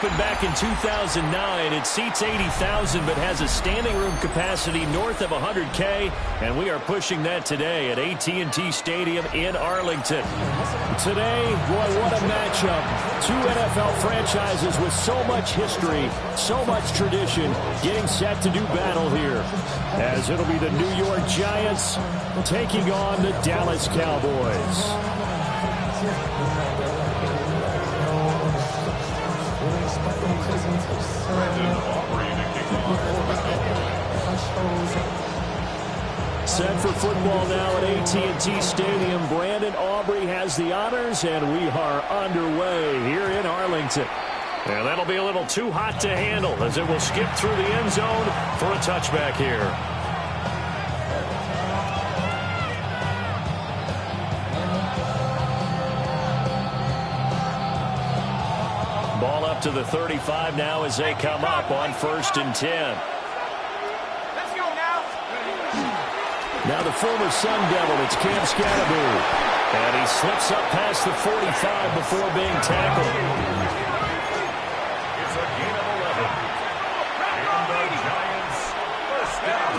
opened back in 2009. It seats 80,000 but has a standing room capacity north of 100K, and we are pushing that today at AT&T Stadium in Arlington. Today, boy, what a matchup. Two NFL franchises with so much history, so much tradition, getting set to do battle here, as it'll be the New York Giants taking on the Dallas Cowboys. Set for football now at AT&T Stadium. Brandon Aubrey has the honors, and we are underway here in Arlington. And that'll be a little too hot to handle as it will skip through the end zone for a touchback here. Ball up to the 35 now as they come up on 1st and 10. Now the former Sun Devil, it's Cam Scatterbury. And he slips up past the 45 before being tackled. It's a gain of 11. And the Giants first down.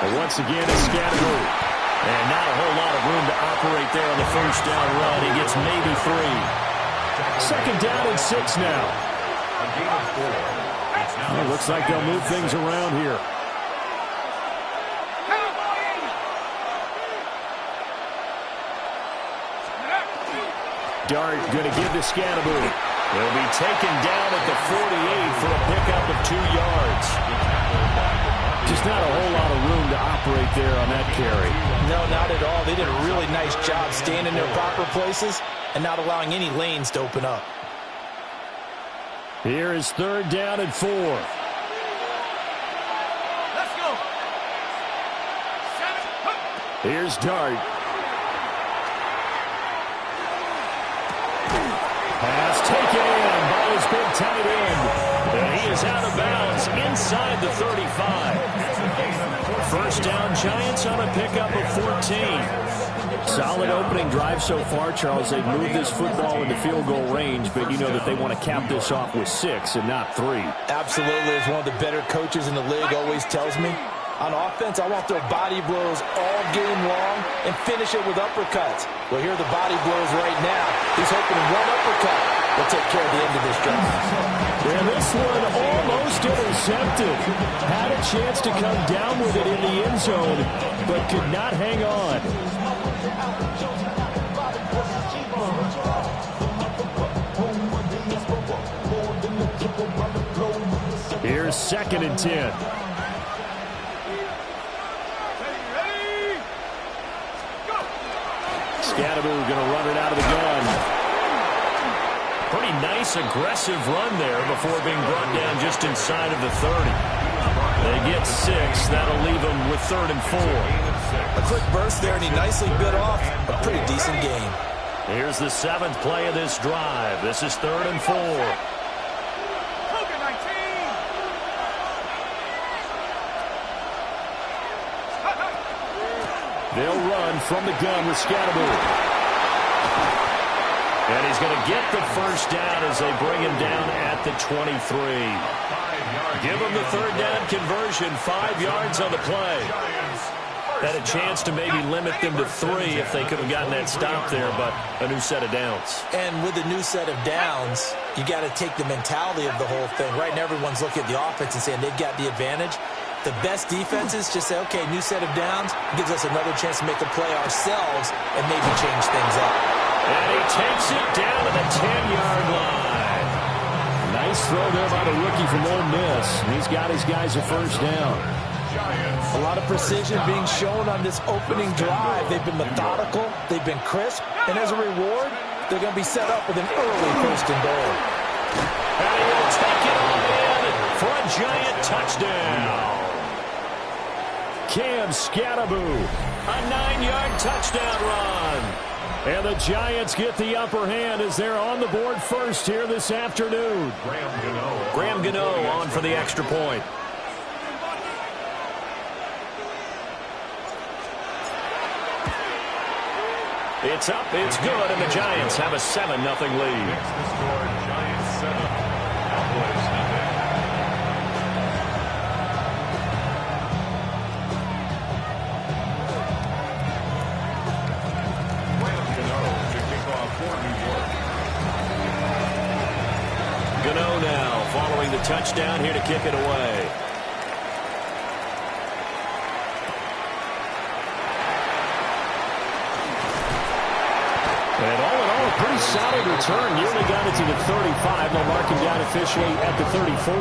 And once again, it's Scatterbury. And not a whole lot of room to operate there on the first down run. He gets maybe 3. 2nd down and 6 now. A gain of 4. Well, looks like they'll move things around here. Dart going to give to Scatterbury. He'll be taken down at the 48 for a pickup of 2 yards. Just not a whole lot of room to operate there on that carry. No, not at all. They did a really nice job staying in their proper places and not allowing any lanes to open up. Here is 3rd down and 4. Let's go. Here's Dart. Pass taken in by his big tight end. And he is out of bounds inside the 35. 1st down, Giants on a pickup of 14. Solid opening drive so far, Charles. They've moved this football into field goal range, but you know that they want to cap this off with 6 and not 3. Absolutely. As one of the better coaches in the league always tells me, on offense, I want their body blows all game long and finish it with uppercuts. Well, here are the body blows right now. He's hoping one uppercut will take care of the end of this drive. And this one almost intercepted. Had a chance to come down with it in the end zone, but could not hang on. Here's 2nd and 10. Scatterbury going to run it out of the gun. Pretty nice, aggressive run there before being brought down just inside of the 30. They get 6. That'll leave them with 3rd and 4. A quick burst there, and he nicely bit off a pretty decent game. Here's the 7th play of this drive. This is 3rd and 4. They'll run from the gun with Scatterbury. And he's going to get the 1st down as they bring him down at the 23. Give him the 3rd down conversion, 5 yards on the play. Had a chance to maybe limit them to 3 if they could have gotten that stop there, but a new set of downs. And with a new set of downs, you got to take the mentality of the whole thing. Right now, everyone's looking at the offense and saying they've got the advantage. The best defenses just say, okay, new set of downs, gives us another chance to make a play ourselves and maybe change things up. And he takes it down to the 10-yard line. Nice throw there by the rookie from Ole Miss. And he's got his guys a 1st down. A lot of precision being shown on this opening drive. They've been methodical, they've been crisp, and as a reward, they're going to be set up with an early 1st and goal. And he will take it on in for a Giant touchdown. Cam Scatterbury, a 9-yard touchdown run. And the Giants get the upper hand as they're on the board first here this afternoon. Graham Gano on for the extra point. It's up, it's good, and the Giants have a 7-0 lead. Gano now following the touchdown here to kick it away. And all in all, a pretty solid return. Nearly got it to the 35. They'll mark him down officially at the 34.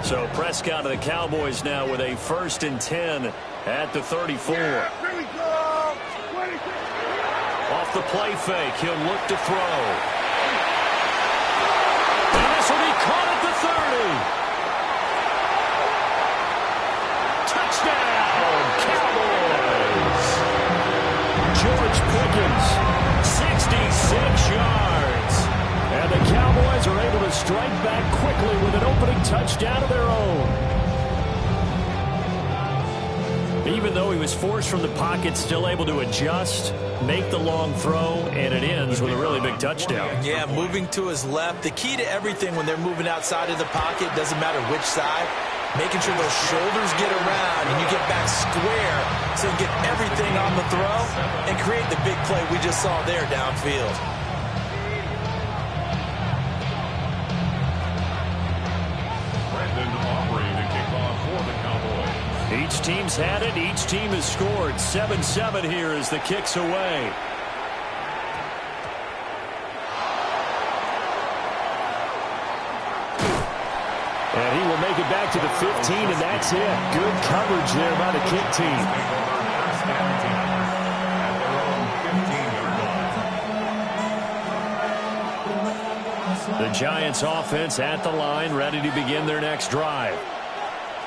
So Prescott of the Cowboys now with a 1st and 10 at the 34. Off the play fake, he'll look to throw. And this will be caught at the 30. Touchdown, Cowboys. George Pickens, 66 yards. and the Cowboys are able to strike back quickly with an opening touchdown of their own. Even though he was forced from the pocket, still able to adjust, make the long throw, and it ends with a really big touchdown. Yeah, moving to his left. The key to everything when they're moving outside of the pocket, doesn't matter which side, making sure those shoulders get around and you get back square so you get everything on the throw and create the big play we just saw there downfield. Each team's had it. Each team has scored. 7-7 here as the kick's away. And he will make it back to the 15, and that's it. Good coverage there by the kick team. The Giants offense at the line, ready to begin their next drive.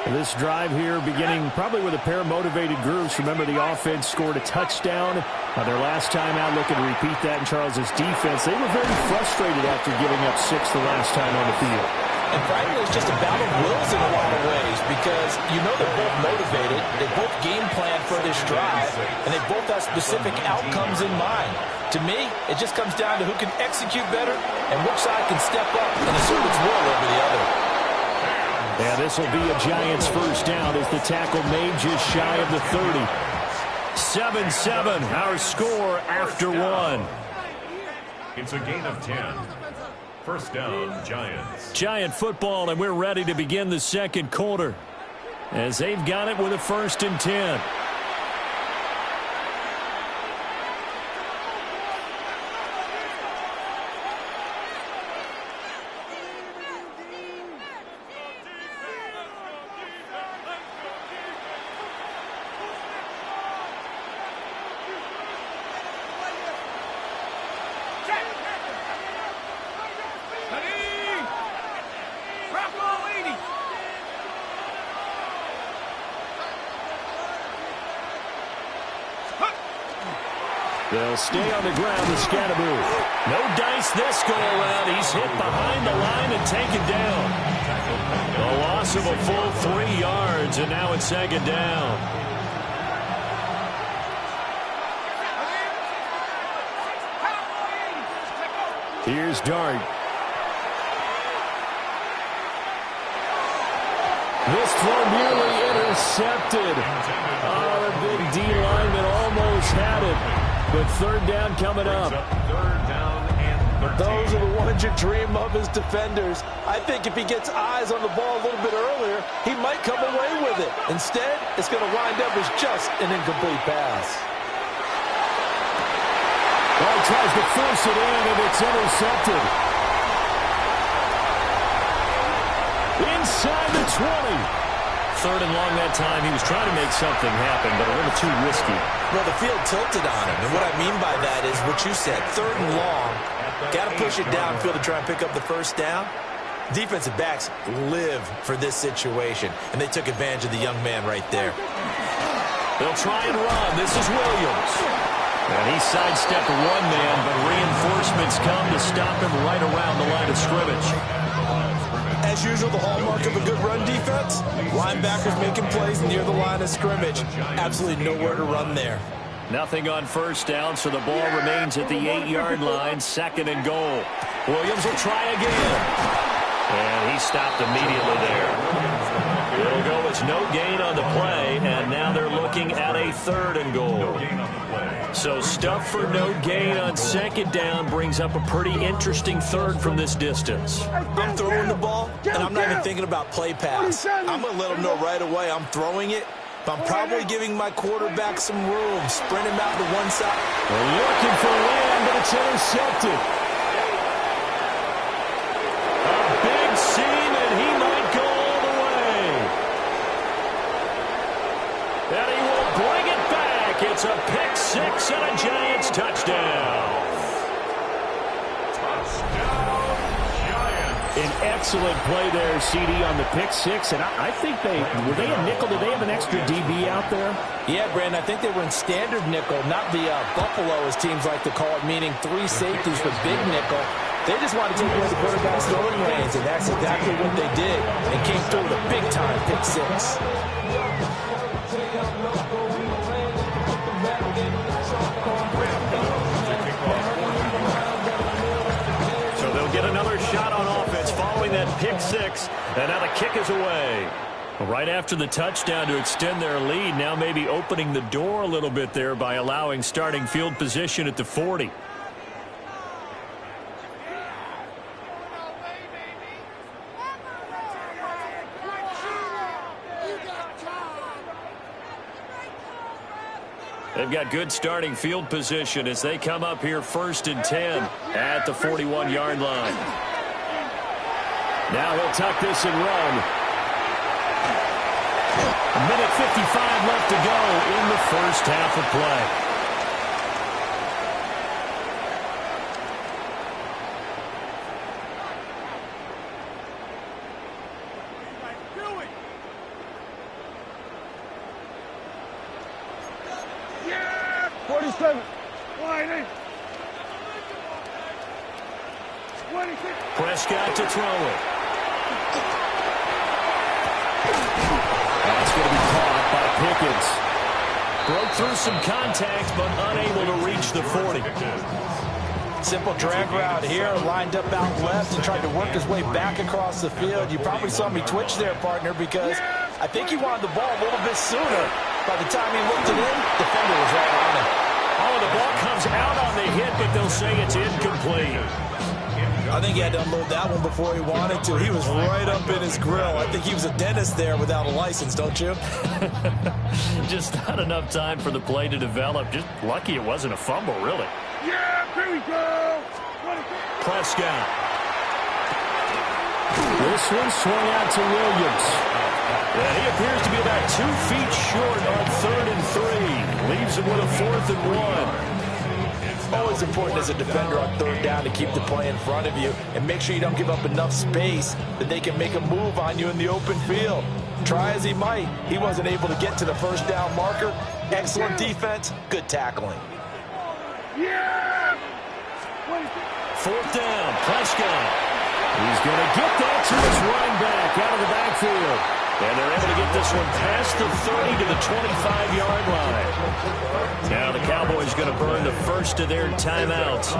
This drive here beginning probably with a pair of motivated groups. Remember, the offense scored a touchdown their last time out, looking to repeat that in Charles's defense. They were very frustrated after giving up 6 the last time on the field. And frankly, it's just a battle of wills in a lot of ways because you know they're both motivated, they both game plan for this drive, and they both have specific outcomes in mind. To me, it just comes down to who can execute better and which side can step up and assert its will over the other. Yeah, this will be a Giants first down as the tackle made just shy of the 30. 7-7, our score after one. It's a gain of 10. First down, Giants. Giant football, and we're ready to begin the second quarter as they've got it with a 1st and 10. They'll stay on the ground with Scatteroo. No dice this go-around. He's hit behind the line and taken down. A loss of a full 3 yards, and now it's 2nd down. Here's Dart. This throw nearly intercepted. Oh, the big D lineman almost had it. But 3rd down coming up. Those are the ones you dream of as defenders. I think if he gets eyes on the ball a little bit earlier, he might come away with it. Instead, it's going to wind up as just an incomplete pass. Ball tries to force it in, and it's intercepted. Inside the 20. 3rd and long that time. He was trying to make something happen, but a little too risky. Well, the field tilted on him, and what I mean by that is what you said, 3rd and long. Got to push it downfield to try and pick up the 1st down. Defensive backs live for this situation, and they took advantage of the young man right there. They'll try and run. This is Williams. And he sidestepped one man, but reinforcements come to stop him right around the line of scrimmage. As usual, the hallmark of a good run defense, linebackers making plays near the line of scrimmage. Absolutely nowhere to run there. Nothing on 1st down, so the ball remains at the 8-yard line, 2nd and goal. Williams will try again. And he stopped immediately there. It'll go as no gain on the play, and now they're looking at a 3rd and goal. So stuff for no gain on second down brings up a pretty interesting third from this distance. I'm throwing the ball, and I'm not even thinking about play pass. I'm going to let them know right away I'm throwing it, but I'm probably giving my quarterback some room. Sprint him out to one side. They're looking for land, but it's intercepted. A big seam, and he might go all the way. And he will bring it back. It's a pick six and a Giants touchdown. An excellent play there, CD, on the pick six. And I think were they a nickel? Did they have an extra DB out there? Yeah, Brandon, I think they were in standard nickel, not the Buffalo, as teams like to call it, meaning three safeties for big nickel. They just wanted to take away the quarterback's throwing lanes, and that's exactly what they did, and came through with a big-time pick six. So they'll get another shot on offense following that pick six, and now the kick is away. Right after the touchdown to extend their lead, now maybe opening the door a little bit there by allowing starting field position at the 40. They've got good starting field position as they come up here 1st and 10 at the 41-yard line. Now he'll tuck this and run. A minute 55 left to go in the first half of play. Prescott to throw it. That's going to be caught by Pickens. Broke through some contact, but unable to reach the 40. Simple drag route here, lined up out left and tried to work his way back across the field. You probably saw me twitch there, partner, because I think he wanted the ball a little bit sooner. By the time he looked it in, the defender was right on him. Oh, the ball comes out on the hit, but they'll say it's incomplete. I think he had to unload that one before he wanted to. He was right up in his grill. I think he was a dentist there without a license, don't you? Just not enough time for the play to develop. Just lucky it wasn't a fumble, really. Yeah, here we go. Prescott. This one swung out to Williams. Yeah, he appears to be about 2 feet short on 3rd and 3. Leaves him with a 4th and 1. Always important as a defender on 3rd down to keep the play in front of you and make sure you don't give up enough space that they can make a move on you in the open field. Try as he might, he wasn't able to get to the first down marker. Excellent defense, good tackling. Yeah! 4th down, Prescott. He's going to get that to his running back out of the backfield. And they're able to get this one past the 30 to the 25-yard line. Now the Cowboys going to burn the first of their timeouts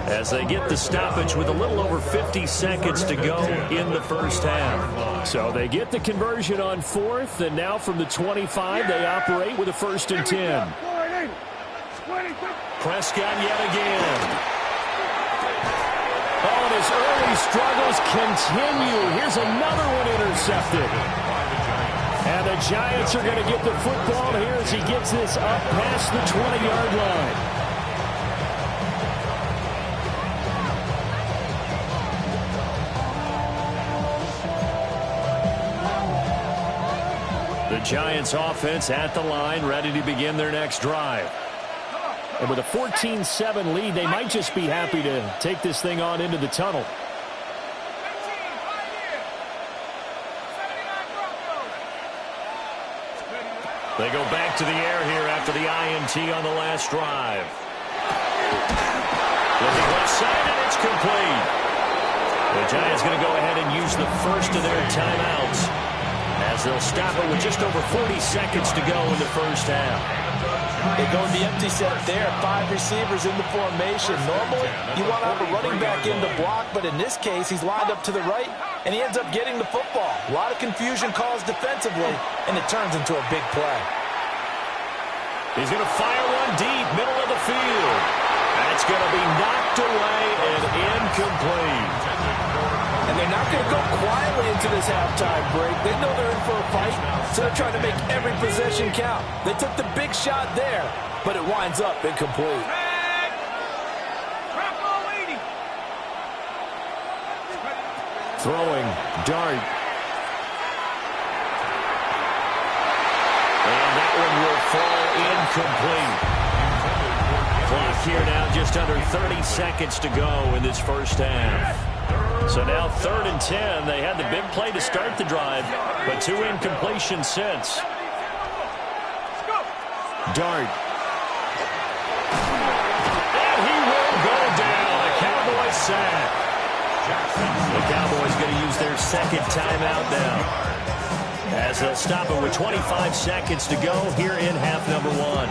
as they get the stoppage with a little over 50 seconds to go in the first half. So they get the conversion on 4th, and now from the 25, they operate with a 1st and 10. Prescott yet again. Oh, and his early struggles continue. Here's another one intercepted. And the Giants are going to get the football here as he gets this up past the 20-yard line. The Giants offense at the line, ready to begin their next drive. And with a 14-7 lead, they might just be happy to take this thing on into the tunnel. They go back to the air here after the INT on the last drive. Looking left side, and it's complete. The Giants going to go ahead and use the first of their timeouts as they'll stop it with just over 40 seconds to go in the first half. They go in the empty set there, 5 receivers in the formation. Normally, you want to have a running back in the block, but in this case, he's lined up to the right, and he ends up getting the football. A lot of confusion caused defensively, and it turns into a big play. He's going to fire one deep, middle of the field. That's going to be knocked away and incomplete. And they're not going to go quietly into this halftime break. They know they're in for a fight, so they're trying to make every possession count. They took the big shot there, but it winds up incomplete. Throwing, dart. And that one will fall incomplete. Clock here now just under 30 seconds to go in this first half. So now 3rd and 10. They had the big play to start the drive, but 2 incompletions since. Dart. And he will go down. A Cowboys sack. The Cowboys going to use their second timeout now, as they'll stop it with 25 seconds to go here in half number 1.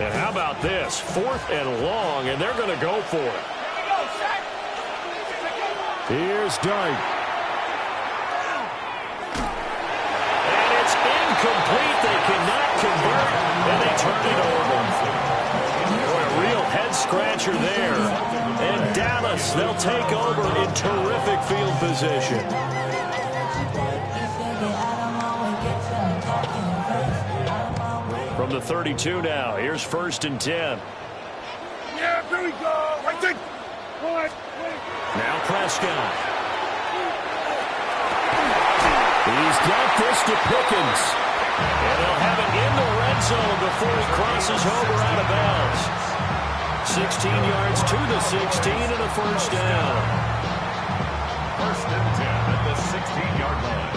And how about this? 4th and long, and they're going to go for it. Here's Dart. And it's incomplete. They cannot convert, and they turn it over. Boy, a real head-scratcher there. And Dallas, they'll take over in terrific field position. From the 32 now, here's 1st and 10. Yeah, here we go. I think. One. Now Prescott. He's got this to Pickens. And they'll have it in the red zone before he crosses over out of bounds. 16 yards to the 16 and a first down. 1st and 10 at the 16-yard line.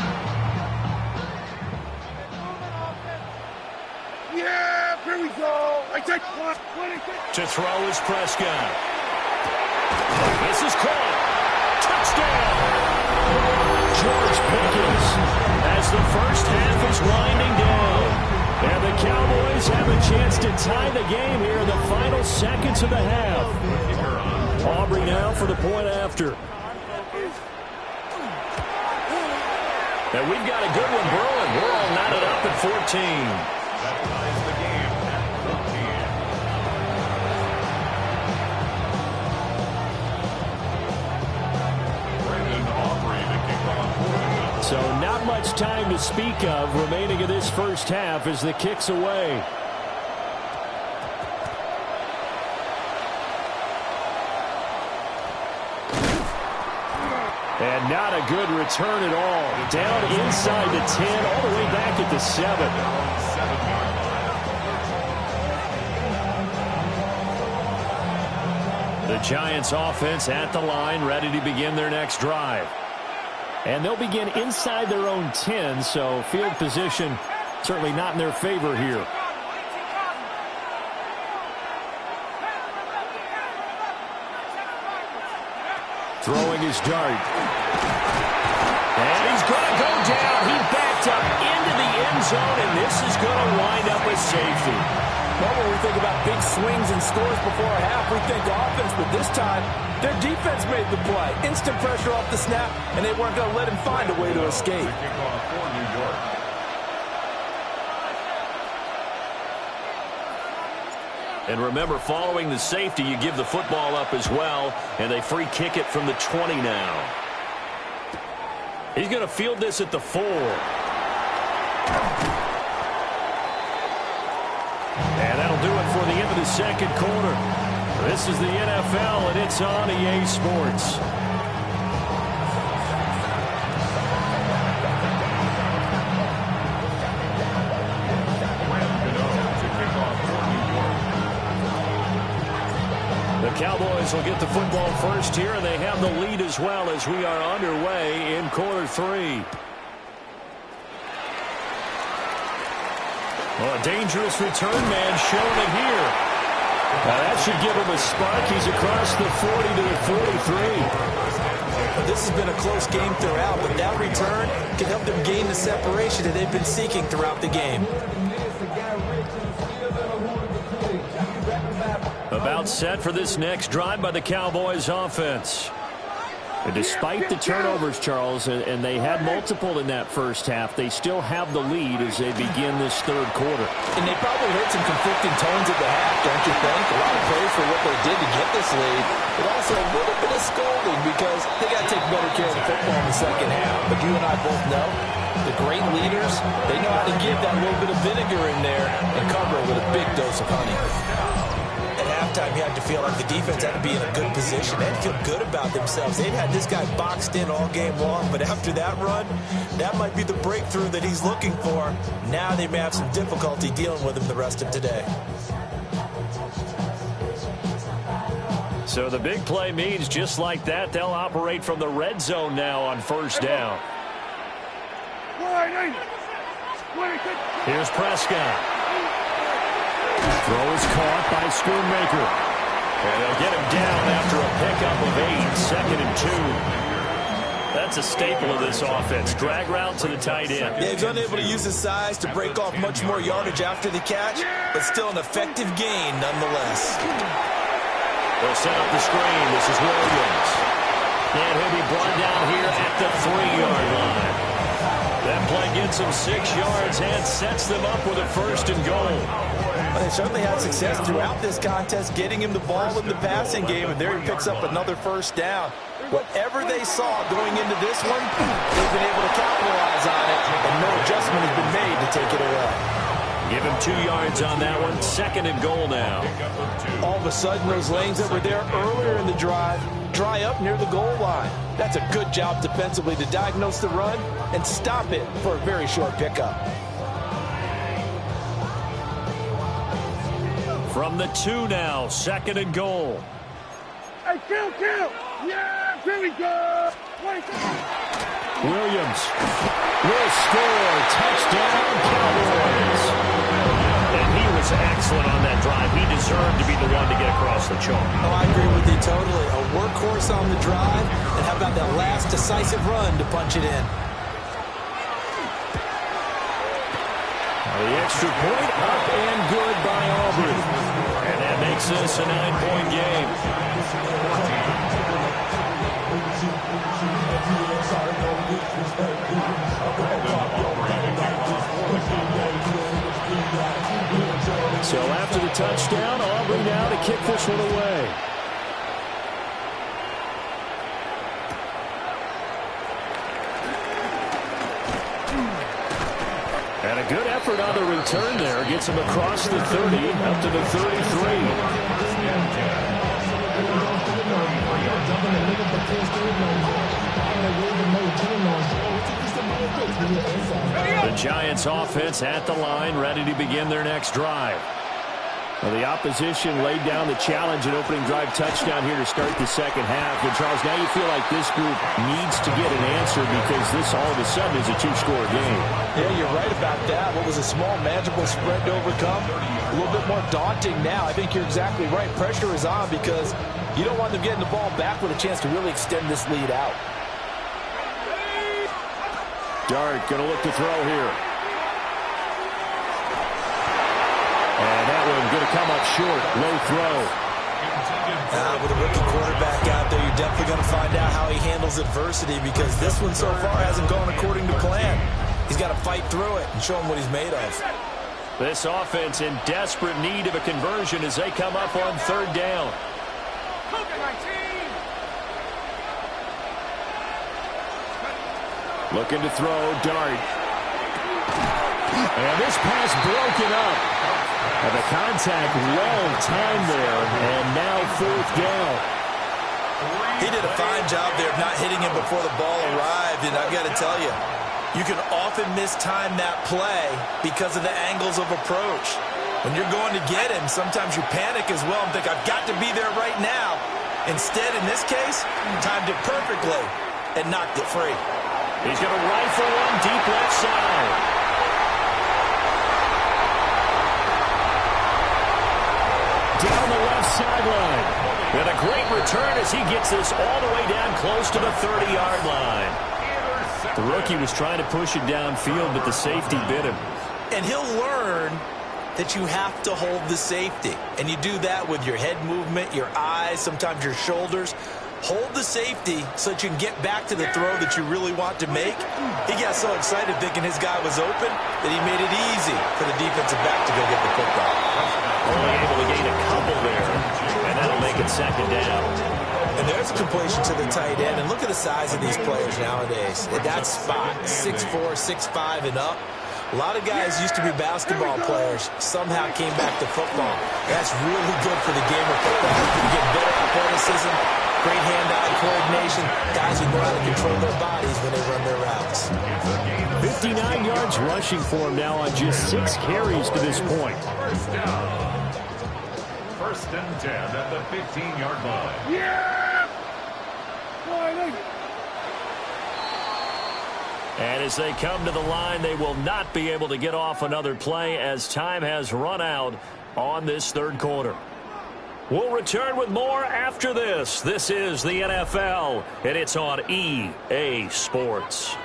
Yeah, here we go. I take 1. To throw is Prescott. This is caught. Touchdown. George Pickens. As the first half is winding down. And the Cowboys have a chance to tie the game here in the final seconds of the half. Aubrey now for the point after. And we've got a good one brewing. We're all knotted up at 14. That ties the game at 14. So not much time to speak of remaining in this first half as the kick's away. And not a good return at all. Down inside the 10, all the way back at the 7. The Giants offense at the line, ready to begin their next drive. And they'll begin inside their own 10, so field position certainly not in their favor here. Throwing his dart. And he's going to go down. He backed up into the end zone, and this is going to wind up a safety. Well, when we think about big swings and scores before a half, we think offense, but this time, their defense made the play. Instant pressure off the snap, and they weren't going to let him find a way to escape. Kickoff for New York. And remember, following the safety, you give the football up as well, and they free kick it from the 20 now. He's going to field this at the 4. And that'll do it for the end of the second quarter. This is the NFL, and it's on EA Sports. The Cowboys will get the football first here, and they have the lead as well as we are underway in quarter 3. Well, a dangerous return man showing it here. Now that should give him a spark. He's across the 40 to the 43. This has been a close game throughout, but that return can help them gain the separation that they've been seeking throughout the game. About set for this next drive by the Cowboys offense. And despite the turnovers, Charles, and they had multiple in that first half, they still have the lead as they begin this third quarter. And they probably heard some conflicting tones at the half, don't you think? A lot of praise for what they did to get this lead, but also a little bit of scolding because they got to take better care of the football in the second half. But you and I both know the great leaders, they know how to give that little bit of vinegar in there and cover it with a big dose of honey. At halftime, you had to feel like the defense had to be in a good position. They had to feel good about themselves. They've had this guy boxed in all game long, but after that run, that might be the breakthrough that he's looking for. Now they may have some difficulty dealing with him the rest of today. So the big play means just like that, they'll operate from the red zone now on first down. Here's Prescott. Throw is caught by Schoonmaker. And they'll get him down after a pickup of 8, 2nd and 2. That's a staple of this offense. Drag route to the tight end. Yeah, he's unable to use his size to break off much more yardage after the catch, but still an effective gain nonetheless. They'll set up the screen. This is Williams. And he'll be brought down here at the 3-yard line. That play gets him 6 yards and sets them up with a 1st and goal. Well, they certainly had success throughout this contest, getting him the ball in the passing game, and there he picks up another 1st down. Whatever they saw going into this one, they've been able to capitalize on it, and no adjustment has been made to take it away. Give him 2 yards on that one. 2nd and goal now. All of a sudden, those lanes that were there earlier in the drive dry up near the goal line. That's a good job defensively to diagnose the run and stop it for a very short pickup. From the 2 now, 2nd and goal. Hey, kill! Yeah, here we go! Williams will score. Touchdown, Cowboys. And he was excellent on that drive. He deserved to be the one to get across the chalk. Oh, I agree with you totally. A workhorse on the drive, and how about that last decisive run to punch it in? The extra point up and good by Aubrey. And that makes this a 9-point game. So after the touchdown, Aubrey now to kick this one away. And a good effort on the return there. Gets him across the 30, up to the 33. The Giants offense at the line, ready to begin their next drive. Well, the opposition laid down the challenge and opening drive touchdown here to start the second half. And, Charles, now you feel like this group needs to get an answer because this all of a sudden is a 2-score game. Yeah, you're right about that. What was a small, manageable spread to overcome, a little bit more daunting now. I think you're exactly right. Pressure is on because you don't want them getting the ball back with a chance to really extend this lead out. Dart going to look to throw here. And that one going to come up short. Low throw. With a rookie quarterback out there, you're definitely going to find out how he handles adversity because this one so far hasn't gone according to plan. He's got to fight through it and show him what he's made of. This offense in desperate need of a conversion as they come up on 3rd down. Looking to throw, Dart. And this pass broken up. And the contact well timed there, and now 4th down. He did a fine job there of not hitting him before the ball arrived, and I've got to tell you, you can often mistime that play because of the angles of approach. When you're going to get him, sometimes you panic as well and think, I've got to be there right now. Instead, in this case, timed it perfectly and knocked it free. He's going to rifle one deep left side. Down the left sideline. And a great return as he gets this all the way down close to the 30-yard line. The rookie was trying to push it downfield, but the safety bit him. And he'll learn that you have to hold the safety. And you do that with your head movement, your eyes, sometimes your shoulders. Hold the safety so that you can get back to the throw that you really want to make. He got so excited thinking his guy was open that he made it easy for the defensive back to go get the football. Only able to gain a couple there, and that'll make it second down. And there's a completion to the tight end. And look at the size of these players nowadays. At that spot, 6'4", 6'5", and up. A lot of guys used to be basketball players, somehow came back to football. That's really good for the game of football. You get better athleticism, great hand-eye coordination, guys who know how to control their bodies when they run their routes. 59 yards rushing for him now on just 6 carries to this point. First down. First and 10 at the 15-yard line. Yeah! And as they come to the line, they will not be able to get off another play as time has run out on this third quarter. We'll return with more after this. This is the NFL, and it's on EA Sports.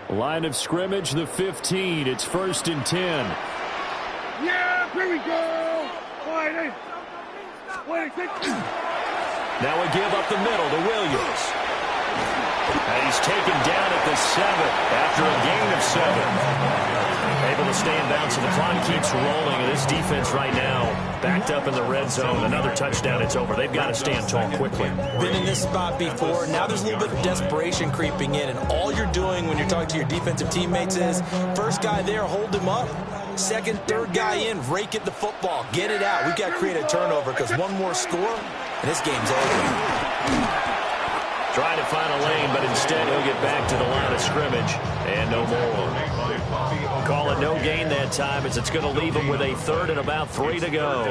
Line of scrimmage, the 15. It's 1st and 10. Yeah, here we go! Now we give up the middle to Williams. And he's taken down at the 7 after a gain of 7. Able to stay in bounds, so the clock keeps rolling. And this defense right now backed up in the red zone. Another touchdown, it's over. They've got to stand tall quickly. Been in this spot before. Now there's a little bit of desperation creeping in. And all you're doing when you're talking to your defensive teammates is, first guy there, hold him up. Second, third guy in, rake at the football. Get it out. We've got to create a turnover because one more score, and this game's over. Trying to find a lane, but instead he'll get back to the line of scrimmage and no more. Call it no gain that time as it's going to leave him with a third and about 3 to go.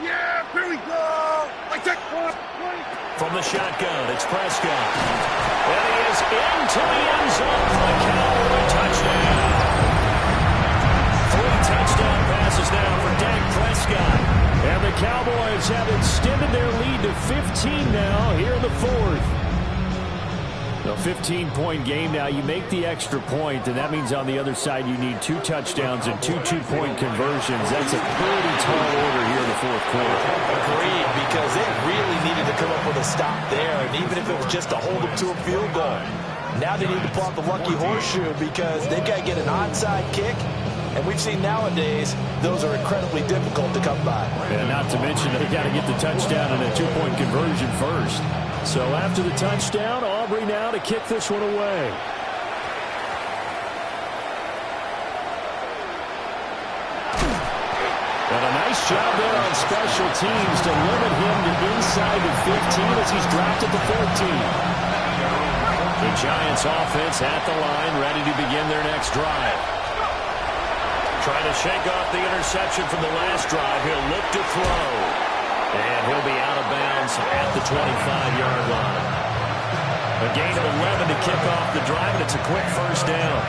Yeah, here we go! From the shotgun, it's Prescott. And he is into the end zone for the Cowboy touchdown. 3 touchdown passes now for Dak Prescott. And the Cowboys have extended their lead to 15 now here in the 4th. A 15-point game now. You make the extra point, and that means on the other side you need 2 touchdowns and 2 two-point conversions. That's a pretty tall order here in the 4th quarter. Agreed, because they really needed to come up with a stop there, and even if it was just to hold them to a field goal. Now they need to pull out the lucky horseshoe because they've got to get an onside kick. And we've seen nowadays, those are incredibly difficult to come by. And not to mention, they've got to get the touchdown and a 2-point conversion first. So after the touchdown, Aubrey now to kick this one away. And a nice job there on special teams to limit him to inside the 15 as he's dropped at the 14. The Giants offense at the line, ready to begin their next drive. Trying to shake off the interception from the last drive. He'll look to throw. And he'll be out of bounds at the 25-yard line. A gain of 11 to kick off the drive, and it's a quick first down.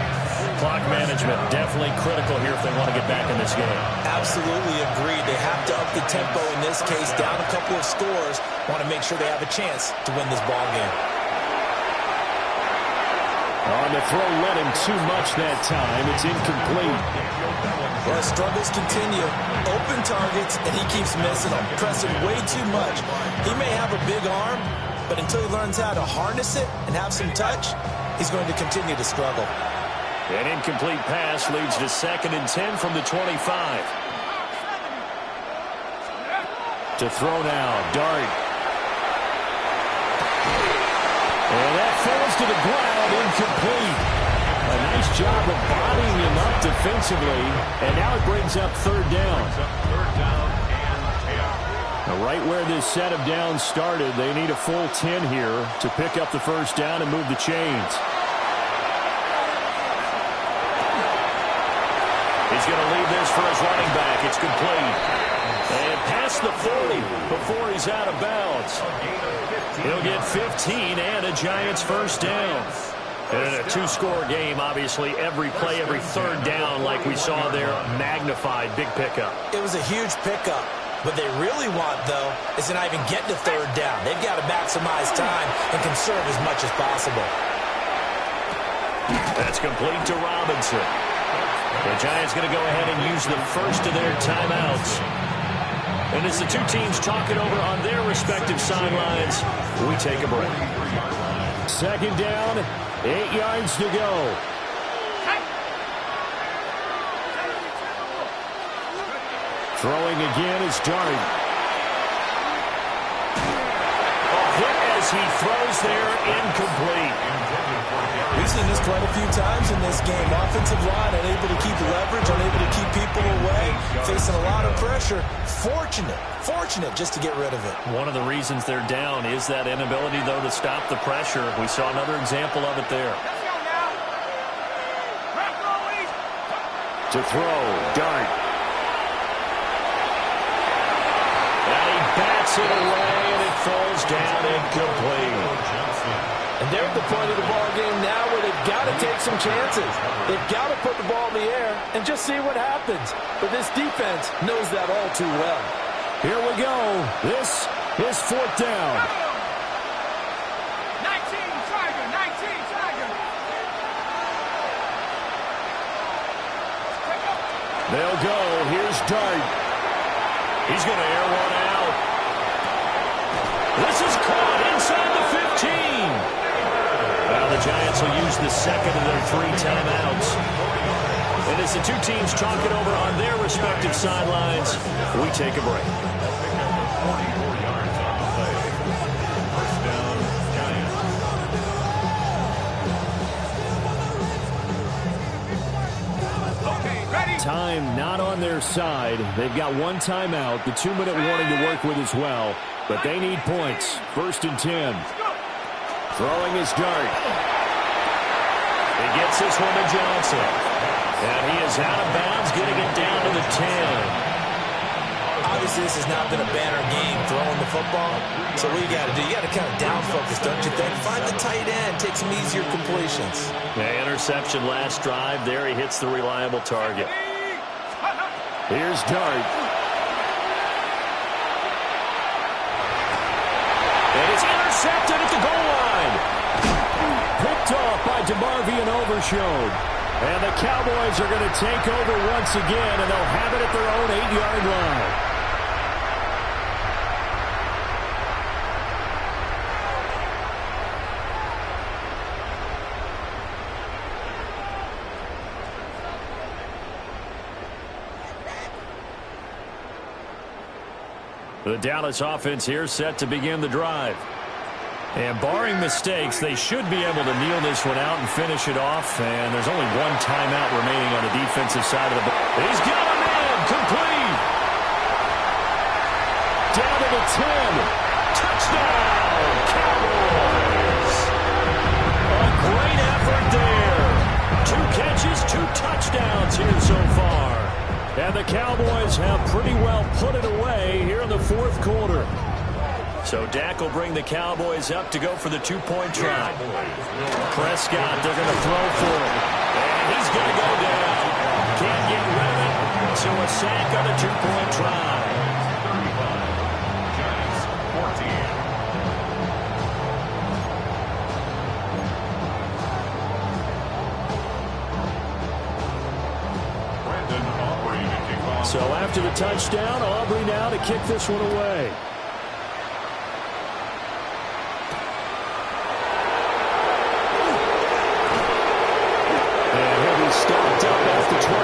Clock management definitely critical here if they want to get back in this game. Absolutely agreed. They have to up the tempo in this case, down a couple of scores. Want to make sure they have a chance to win this ball game. On the throw, led him too much that time. It's incomplete. Well, struggles continue. Open targets, and he keeps missing them. Pressing way too much. He may have a big arm, but until he learns how to harness it and have some touch, he's going to continue to struggle. An incomplete pass leads to 2nd and 10 from the 25. To throw now, Dart. And that falls to the ground, incomplete. A nice job of bodying him up defensively, and now it brings up 3rd down. Now right where this set of downs started, they need a full 10 here to pick up the first down and move the chains. He's going to leave this for his running back. It's complete. And past the 40 before he's out of bounds. He'll get 15 and a Giants first down. And in a 2-score game, obviously, every play, every 3rd down, like we saw there, magnified, big pickup. It was a huge pickup. What they really want, though, is to not even get to 3rd down. They've got to maximize time and conserve as much as possible. That's complete to Robinson. The Giants going to go ahead and use the first of their timeouts. And as the two teams talk it over on their respective sidelines, we take a break. Second down, 8 yards to go. Throwing again is Dart. A hit as he throws there, incomplete. We've seen this quite a few times in this game. Offensive line unable to keep leverage, unable to keep people away, facing a lot of pressure. Fortunate just to get rid of it. One of the reasons they're down is that inability, though, to stop the pressure. We saw another example of it there. To throw, Dart. And he bats it away, and it falls down incomplete. And they're at the point of the ball game now where they've got to take some chances. They've got to put the ball in the air and just see what happens. But this defense knows that all too well. Here we go. This is fourth down. 19 Tiger. They'll go. Here's Dart. He's going to air one out. This is caught inside the 15. Well, the Giants will use the second of their 3 timeouts. And as the two teams talk it over on their respective sidelines, we take a break. 44 yards on the play. First down, Giants. Okay, ready? Time not on their side. They've got 1 timeout, the 2-minute warning to work with as well. But they need points. First and 10. Throwing his Dart. He gets this one to Johnson. And he is out of bounds, getting it down to the 10. Obviously, this has not been a banner game throwing the football. So what you got to do, you got to kind of down focus, don't you think? Find the tight end, take some easier completions. Yeah, interception last drive. There he hits the reliable target. Here's Dart. And it's intercepted at the goal line. Picked off by DeMarvin and Overshone. And the Cowboys are going to take over once again, and they'll have it at their own 8-yard line. The Dallas offense here set to begin the drive. And barring mistakes, they should be able to kneel this one out and finish it off. And there's only 1 timeout remaining on the defensive side of the ball. He's got him in. Complete. Down to the 10. Touchdown, Cowboys. A great effort there. 2 catches, 2 touchdowns here so far. And the Cowboys have pretty well put it away here in the 4th quarter. So Dak will bring the Cowboys up to go for the 2-point try. Prescott, they're going to throw for him. And he's going to go down. Can't get rid of it. So a sack on a 2-point try. 35, Giants 14. So after the touchdown, Aubrey now to kick this one away. And he'll be stopped up after 25.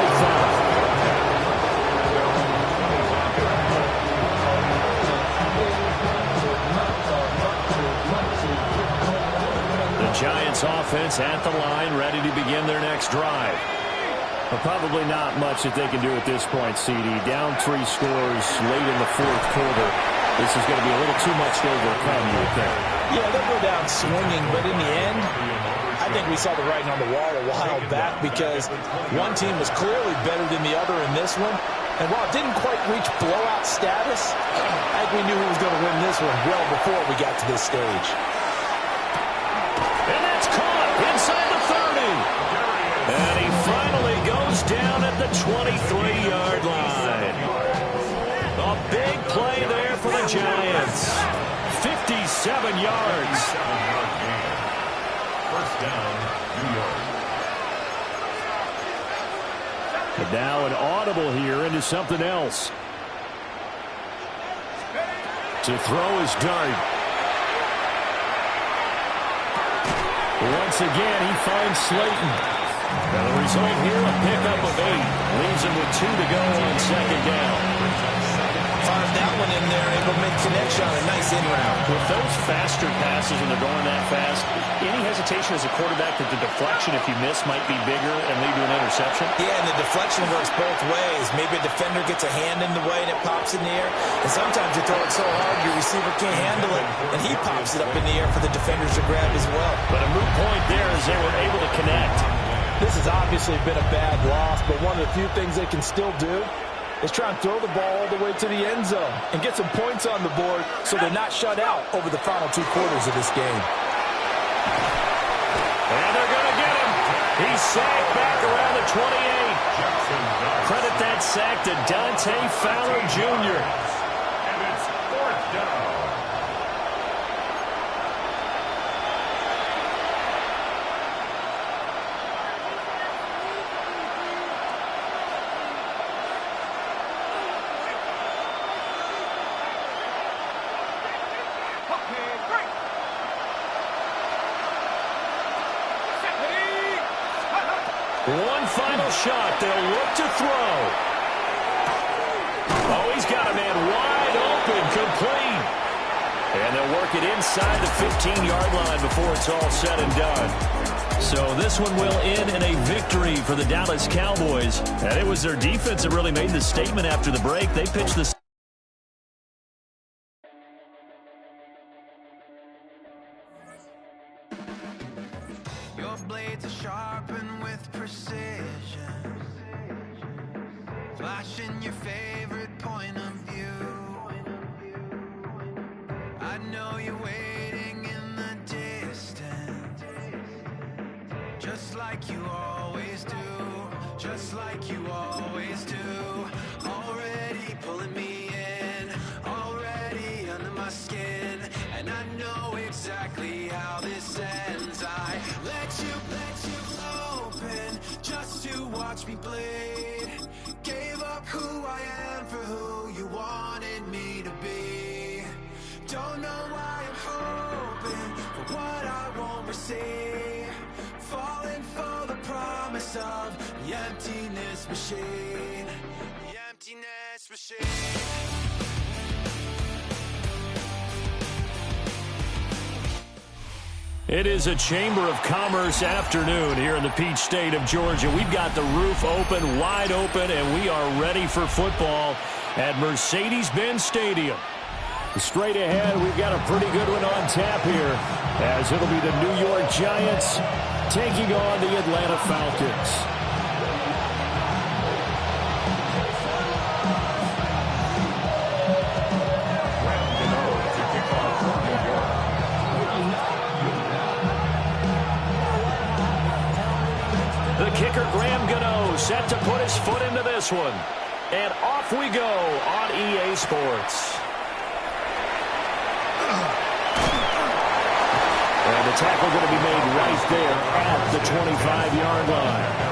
The Giants offense at the line, ready to begin their next drive. But probably not much that they can do at this point, CD. Down 3 scores late in the 4th quarter. This is going to be a little too much to overcome, you would think. Yeah, they'll go down swinging, but in the end, I think we saw the writing on the wall a while back because one team was clearly better than the other in this one. And while it didn't quite reach blowout status, I think we knew who was going to win this one well before we got to this stage. And that's caught inside the 30. And he finally goes down at the 23-yard line. A big play there for the Giants. 57 yards. First down, New York. But now an audible here into something else. To throw his dart. Once again, he finds Slayton. Now the result here, a pickup of 8. Leaves him with 2 to go on second down. Fires that one in there, able to make connection on a nice in-route. With those faster passes when they're going that fast, any hesitation as a quarterback that the deflection, if you miss, might be bigger and lead to an interception? Yeah, and the deflection works both ways. Maybe a defender gets a hand in the way and it pops in the air. And sometimes you throw it so hard your receiver can't handle it, and he pops it up in the air for the defenders to grab as well. But a moot point there as they were able to connect. This has obviously been a bad loss, but one of the few things they can still do is try and throw the ball all the way to the end zone and get some points on the board so they're not shut out over the final 2 quarters of this game. And they're going to get him. He's sacked back around the 28. Credit that sack to Dante Fowler Jr. And it's 4th down. One final shot. They'll look to throw. Oh, he's got a man wide open, complete. And they'll work it inside the 15-yard line before it's all said and done. So this one will end in a victory for the Dallas Cowboys. And it was their defense that really made the statement after the break. They pitched the Your blades are sharpened with precision, flashing your favorite point of view. I know you're waiting in the distance, just like you always do, just like you always do. Already pulling me in, already under my skin, and I know exactly how this ends. I let you open just to watch me bleed. Gave up who I am for who you wanted me to be. Don't know why I'm hoping for what I won't receive. Falling for the promise of the emptiness machine. The emptiness machine. It is a Chamber of Commerce afternoon here in the Peach State of Georgia. We've got the roof open, wide open, and we are ready for football at Mercedes-Benz Stadium. Straight ahead, we've got a pretty good one on tap here, as it'll be the New York Giants taking on the Atlanta Falcons. The kicker, Graham Gano, set to put his foot into this one. And off we go on EA Sports. And the tackle going to be made right there at the 25-yard line.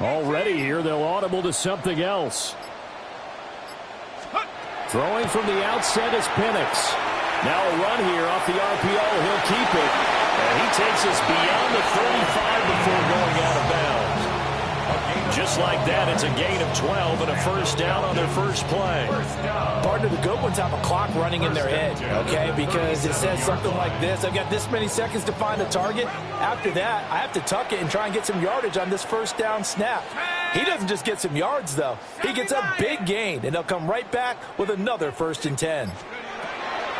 Already here, they'll audible to something else. Throwing from the outset is Penix. Now a run here off the RPO. He'll keep it. And he takes us beyond the 35 before going out of bounds. Just like that, it's a gain of 12 and a first down on their first play. Partner, the good ones have a clock running in their head, okay? Because it says something like this. I've got this many seconds to find a target. After that, I have to tuck it and try and get some yardage on this first down snap. He doesn't just get some yards, though. He gets a big gain, and they'll come right back with another 1st and 10.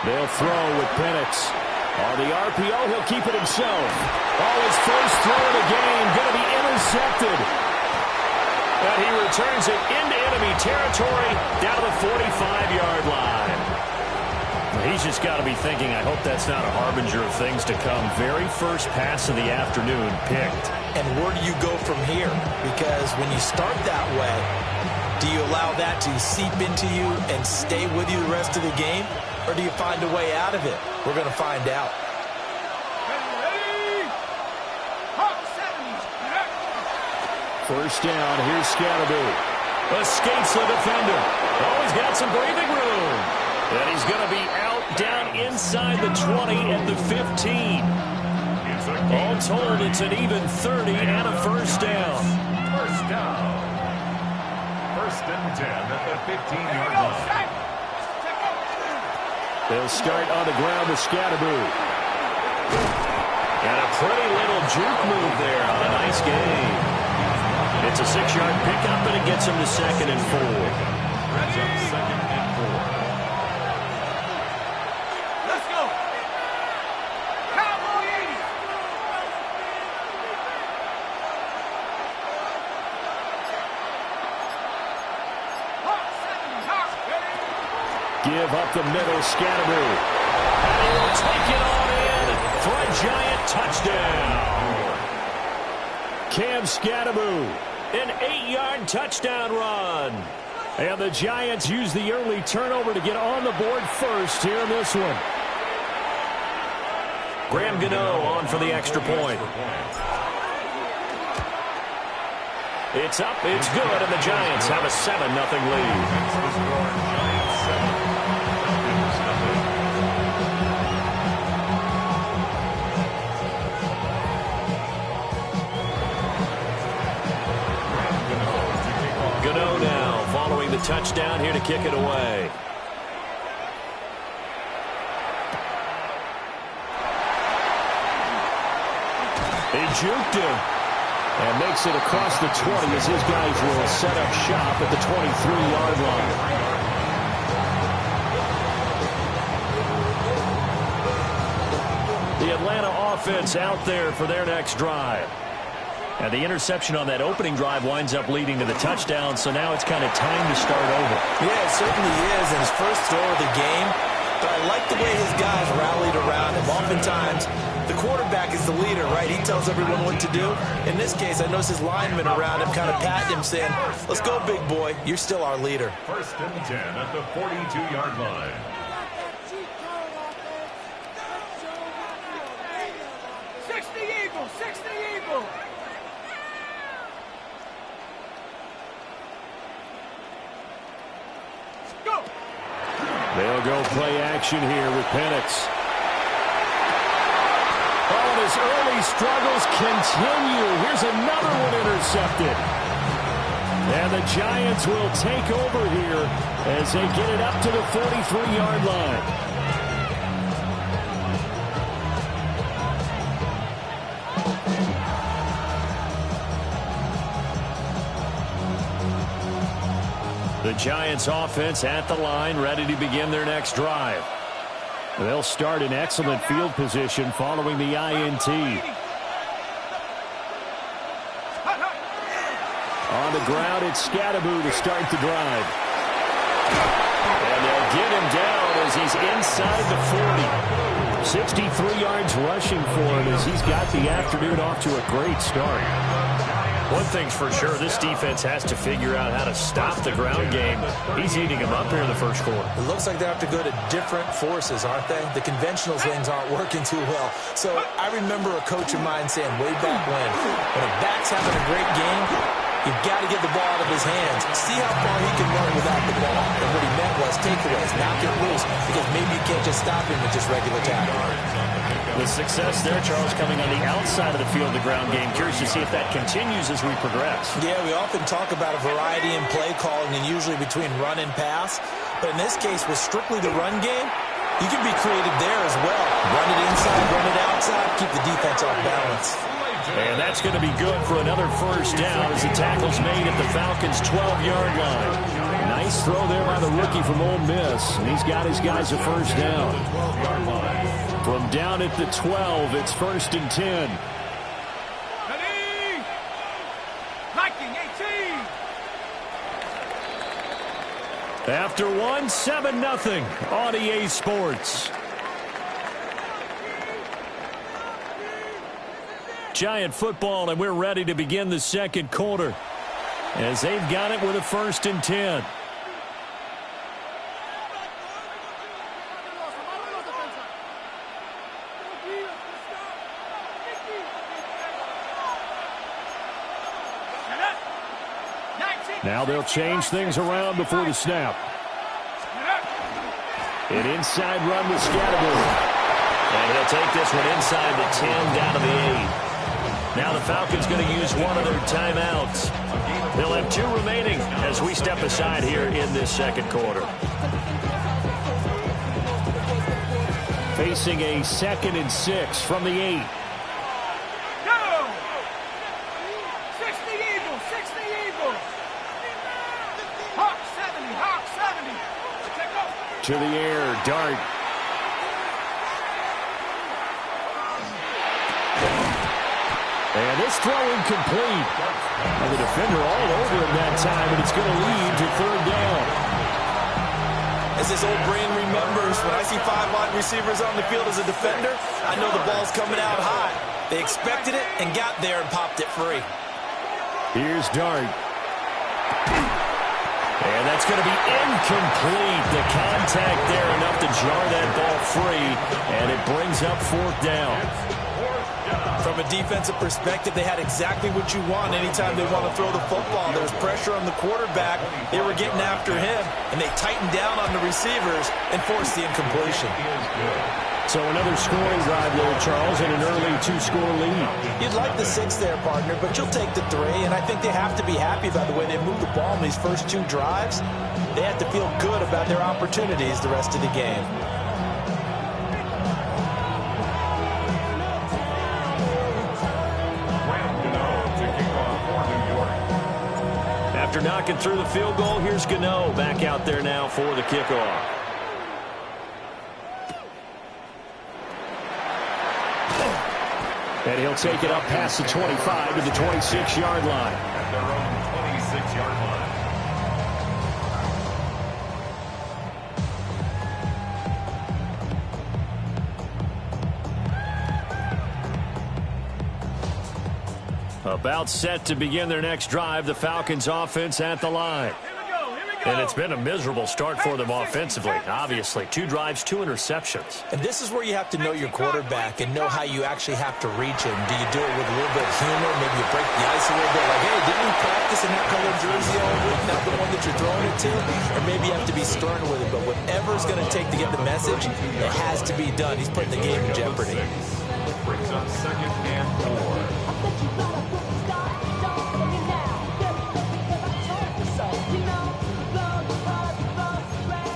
They'll throw with Penix. On the RPO, he'll keep it himself. Oh, his first throw of the game going to be intercepted. And he returns it into enemy territory down to the 45-yard line. He's just got to be thinking, I hope that's not a harbinger of things to come. Very first pass of the afternoon picked. And where do you go from here? Because when you start that way, do you allow that to seep into you and stay with you the rest of the game? Or do you find a way out of it? We're going to find out. First down, here's Scatterby. Escapes the defender. Oh, he's got some breathing room. And he's going to be out down inside the 20 at the 15. All told, it's an even 30 and a first down. First down. First and 10 at the 15-yard line. They'll start on the ground with Scatterby. And a pretty little juke move there on a nice game. It's a 6-yard pickup, and it gets him to 2nd and 4. That's up 2nd and 4. Let's go. Cowboy 80. Give up the middle, Scatterby. And he will take it on in for a giant touchdown. Cam Scatterby. An 8-yard touchdown run. And the Giants use the early turnover to get on the board first here in this one. Graham Gano on for the extra point. It's up, it's good, and the Giants have a 7-0 lead. Gano now following the touchdown here to kick it away. He juked him and makes it across the 20 as his guys will set up shop at the 23-yard line. The Atlanta offense out there for their next drive. And the interception on that opening drive winds up leading to the touchdown, so now it's kind of time to start over. Yeah, it certainly is, and his first throw of the game. But I like the way his guys rallied around him. Oftentimes, the quarterback is the leader, right? He tells everyone what to do. In this case, I notice his linemen around him kind of patting him, saying, let's go, big boy. You're still our leader. First and 10 at the 42-yard line. They'll go play action here with Penix. Oh, and his early struggles continue. Here's another one intercepted. And the Giants will take over here as they get it up to the 43-yard line. The Giants offense at the line, ready to begin their next drive. They'll start in excellent field position following the INT. On the ground, it's Scatterby to start the drive. And they'll get him down as he's inside the 40. 63 yards rushing for him as he's got the afternoon off to a great start. One thing's for sure, this defense has to figure out how to stop the ground game. He's eating them up here in the first quarter. It looks like they have to go to different forces, aren't they? The conventional things aren't working too well. So I remember a coach of mine saying way back when a back's having a great game, you've got to get the ball out of his hands. See how far he can run without the ball. And what he meant was takeaways, knock it loose, because maybe you can't just stop him with just regular tackling. The success there, Charles, coming on the outside of the field, the ground game. Curious to see if that continues as we progress. Yeah, we often talk about a variety in play calling and usually between run and pass. But in this case, with strictly the run game, you can be creative there as well. Run it inside, run it outside, keep the defense off balance. And that's going to be good for another first down as the tackle's made at the Falcons' 12-yard line. Nice throw there by the rookie from Ole Miss, and he's got his guys a first down. From down at the 12, it's first and 10. Ready? Liking 18. After one, 7-0 on EA Sports. Giant football, and we're ready to begin the second quarter as they've got it with a 1st and 10. Now they'll change things around before the snap. An inside run with Scattergood. And he'll take this one inside the 10 down to the 8. Now the Falcons going to use one of their timeouts. They'll have 2 remaining as we step aside here in this second quarter. Facing a 2nd and 6 from the 8. Go! 60 Eagles, 60 Eagles. Hawk 70, Hawk 70. Take off. To the air, Dart. And this throw incomplete. And the defender all over him that time, and it's going to lead to 3rd down. As his old brain remembers, when I see 5 wide receivers on the field as a defender, I know the ball's coming out high. They expected it and got there and popped it free. Here's Dart. And that's going to be incomplete. The contact there enough to jar that ball free, and it brings up 4th down. From a defensive perspective, they had exactly what you want anytime they want to throw the football. There was pressure on the quarterback. They were getting after him, and they tightened down on the receivers and forced the incompletion. So another scoring drive there, Charles, and an early 2-score lead. You'd like the 6 there, partner, but you'll take the 3, and I think they have to be happy about the way they moved the ball in these first 2 drives. They have to feel good about their opportunities the rest of the game. After knocking through the field goal, here's Gano back out there now for the kickoff. And he'll take it up past the 25 to the 26-yard line. At their own 26-yard line. About set to begin their next drive, the Falcons offense at the line. And it's been a miserable start for them offensively. Obviously, 2 drives, 2 interceptions. And this is where you have to know your quarterback and know how you actually have to reach him. Do you do it with a little bit of humor? Maybe you break the ice a little bit. Like, hey, didn't you practice in that color jersey all week? Not the one that you're throwing it to? Or maybe you have to be stern with it. But whatever it's going to take to get the message, it has to be done. He's putting the game in jeopardy. Brings up 2nd and 4.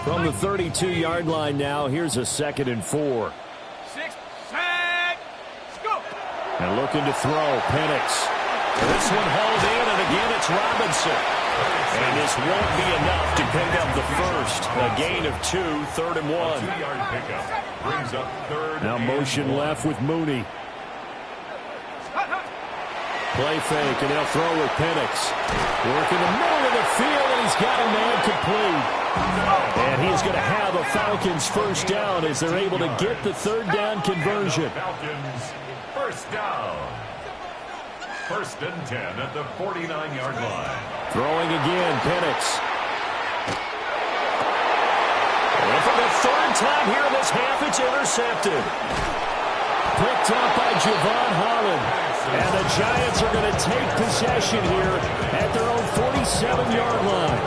From the 32-yard line now, here's a 2nd and 4. 6, sack, go. And looking to throw, Penix. This one hauled in, and again it's Robinson. And this won't be enough to pick up the first. A gain of 2, 3rd and 1. 2-yard pickup brings up 3rd. Now motion left with Mooney. Play fake, and they'll throw with Penix. Working the middle of the field, and he's got a man complete. And he is going to have a Falcons 1st down as they're able to get the 3rd down conversion. Falcons 1st down. 1st and 10 at the 49-yard line. Throwing again, Penix. And for the 3rd time here in this half, it's intercepted. Picked up by Javon Holland. And the Giants are going to take possession here at their own 47-yard line.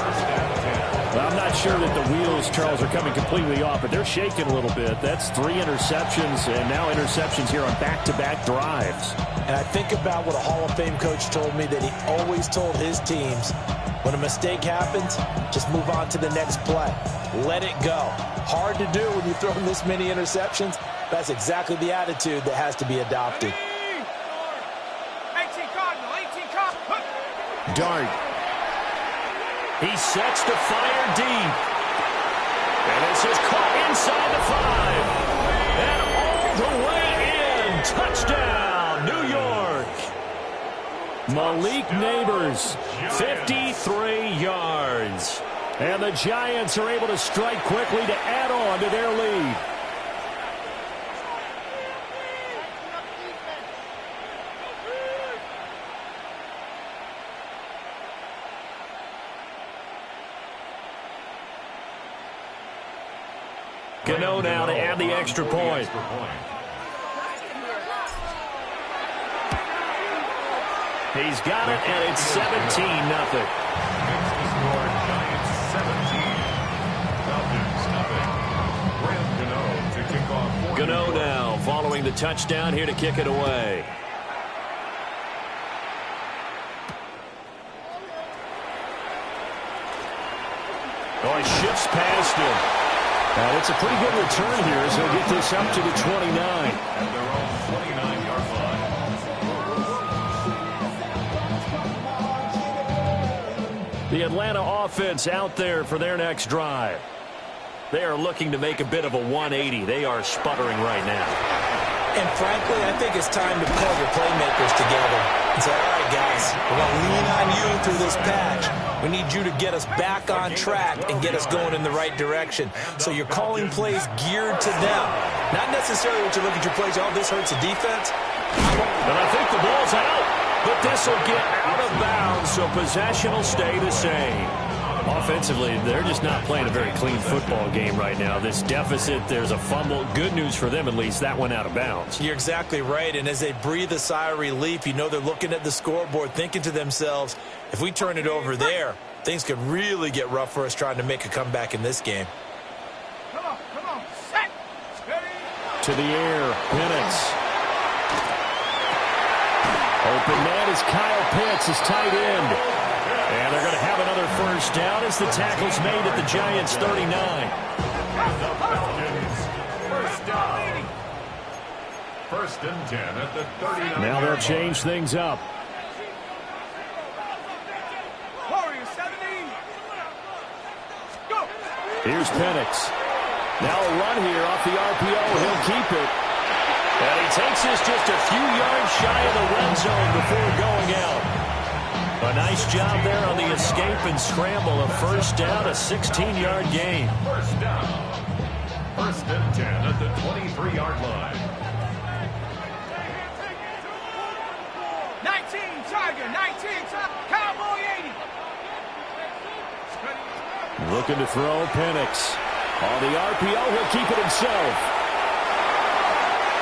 Well, I'm not sure that the wheels, Charles, are coming completely off, but they're shaking a little bit. That's 3 interceptions, and now interceptions here on back-to-back drives. And I think about what a Hall of Fame coach told me, that he always told his teams, when a mistake happens, just move on to the next play. Let it go. Hard to do when you throw this many interceptions. That's exactly the attitude that has to be adopted. 18 Cardinal, 18 Cardinal. Dart. He sets to fire deep. And this is caught inside the 5. And all the way in. Touchdown, New York. Malik Neighbors. 53 yards. And the Giants are able to strike quickly to add on to their lead. Gano now to add the extra point. He's got it, and it's 17-0. Gano now following the touchdown here to kick it away. Oh, he shifts past him. And it's a pretty good return here as he'll get this up to the 29. And they're on 29-yard line. The Atlanta offense out there for their next drive. They are looking to make a bit of a 180. They are sputtering right now. And frankly, I think it's time to pull your playmakers together and say, all right, guys, we're going to lean on you through this patch. We need you to get us back on track and get us going in the right direction. So you're calling plays geared to them. Not necessarily what you look at your plays, oh, this hurts the defense. And I think the ball's out, but this will get out of bounds, so possession will stay the same. Offensively, they're just not playing a very clean football game right now. This deficit, there's a fumble. Good news for them, at least. That went out of bounds. You're exactly right, and as they breathe a sigh of relief, you know they're looking at the scoreboard, thinking to themselves, if we turn it over there, things could really get rough for us trying to make a comeback in this game. Come on, set, steady. To the air, Penix. Open man is Kyle Pitts, his tight end. And they're going to have another first down as the tackle's made at the Giants' 39. First down. First and 10 at the 39. Now they'll change things up. Warriors 70. Go. Here's Penix. Now a run here off the RPO. He'll keep it. And he takes this just a few yards shy of the red zone before going out. A nice job there on the escape and scramble. A first down, a 16-yard gain. First down. First and 10 at the 23-yard line. 19 Tiger, 19 Tiger, Cowboy 80. Looking to throw Penix. On the RPO, he'll keep it himself.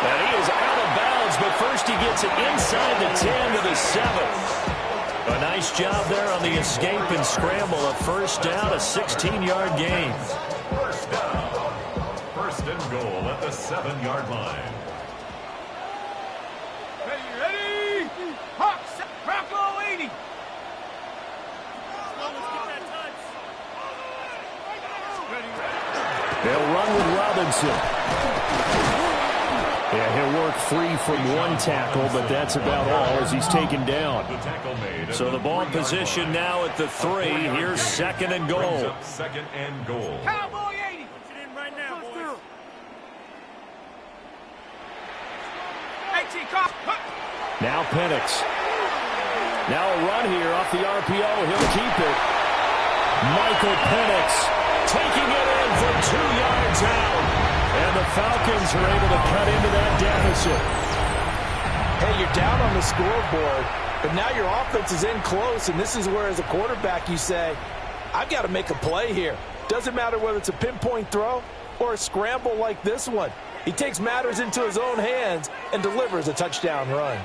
And he is out of bounds, but first he gets it inside the 10 to the 7. A nice job there on the escape and scramble. A first down, a 16-yard gain. First down. First and goal at the 7-yard line. Ready? Hawks, Bronco 80. They'll run with Robinson. Yeah, he'll work free from one tackle, but that's about all as he's taken down. So the ball position now at the 3. Here's second and goal. Second and goal. Cowboy 80. Put it in right now, boys. 18, now Penix. Now a run here off the RPO. He'll keep it. Michael Penix taking it in from 2 yards out. And the Falcons are able to cut into that deficit. Hey, you're down on the scoreboard, but now your offense is in close, and this is where, as a quarterback, you say, I've got to make a play here. Doesn't matter whether it's a pinpoint throw or a scramble like this one. He takes matters into his own hands and delivers a touchdown run.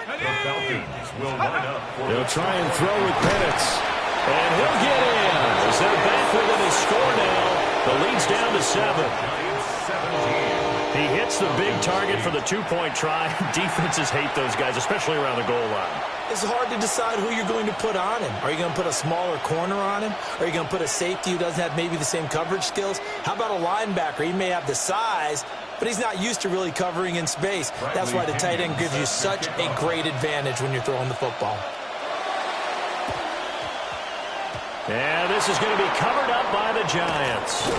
The Falcons will line up. They'll try and throw with Penix. And he'll get in as they're back within a score now. The lead's down to 7. He hits the big target for the 2-point try. Defenses hate those guys, especially around the goal line. It's hard to decide who you're going to put on him. Are you going to put a smaller corner on him? Are you going to put a safety who doesn't have maybe the same coverage skills? How about a linebacker? He may have the size, but he's not used to really covering in space. That's why the tight end gives you such a great advantage when you're throwing the football. And this is going to be covered up by the Giants.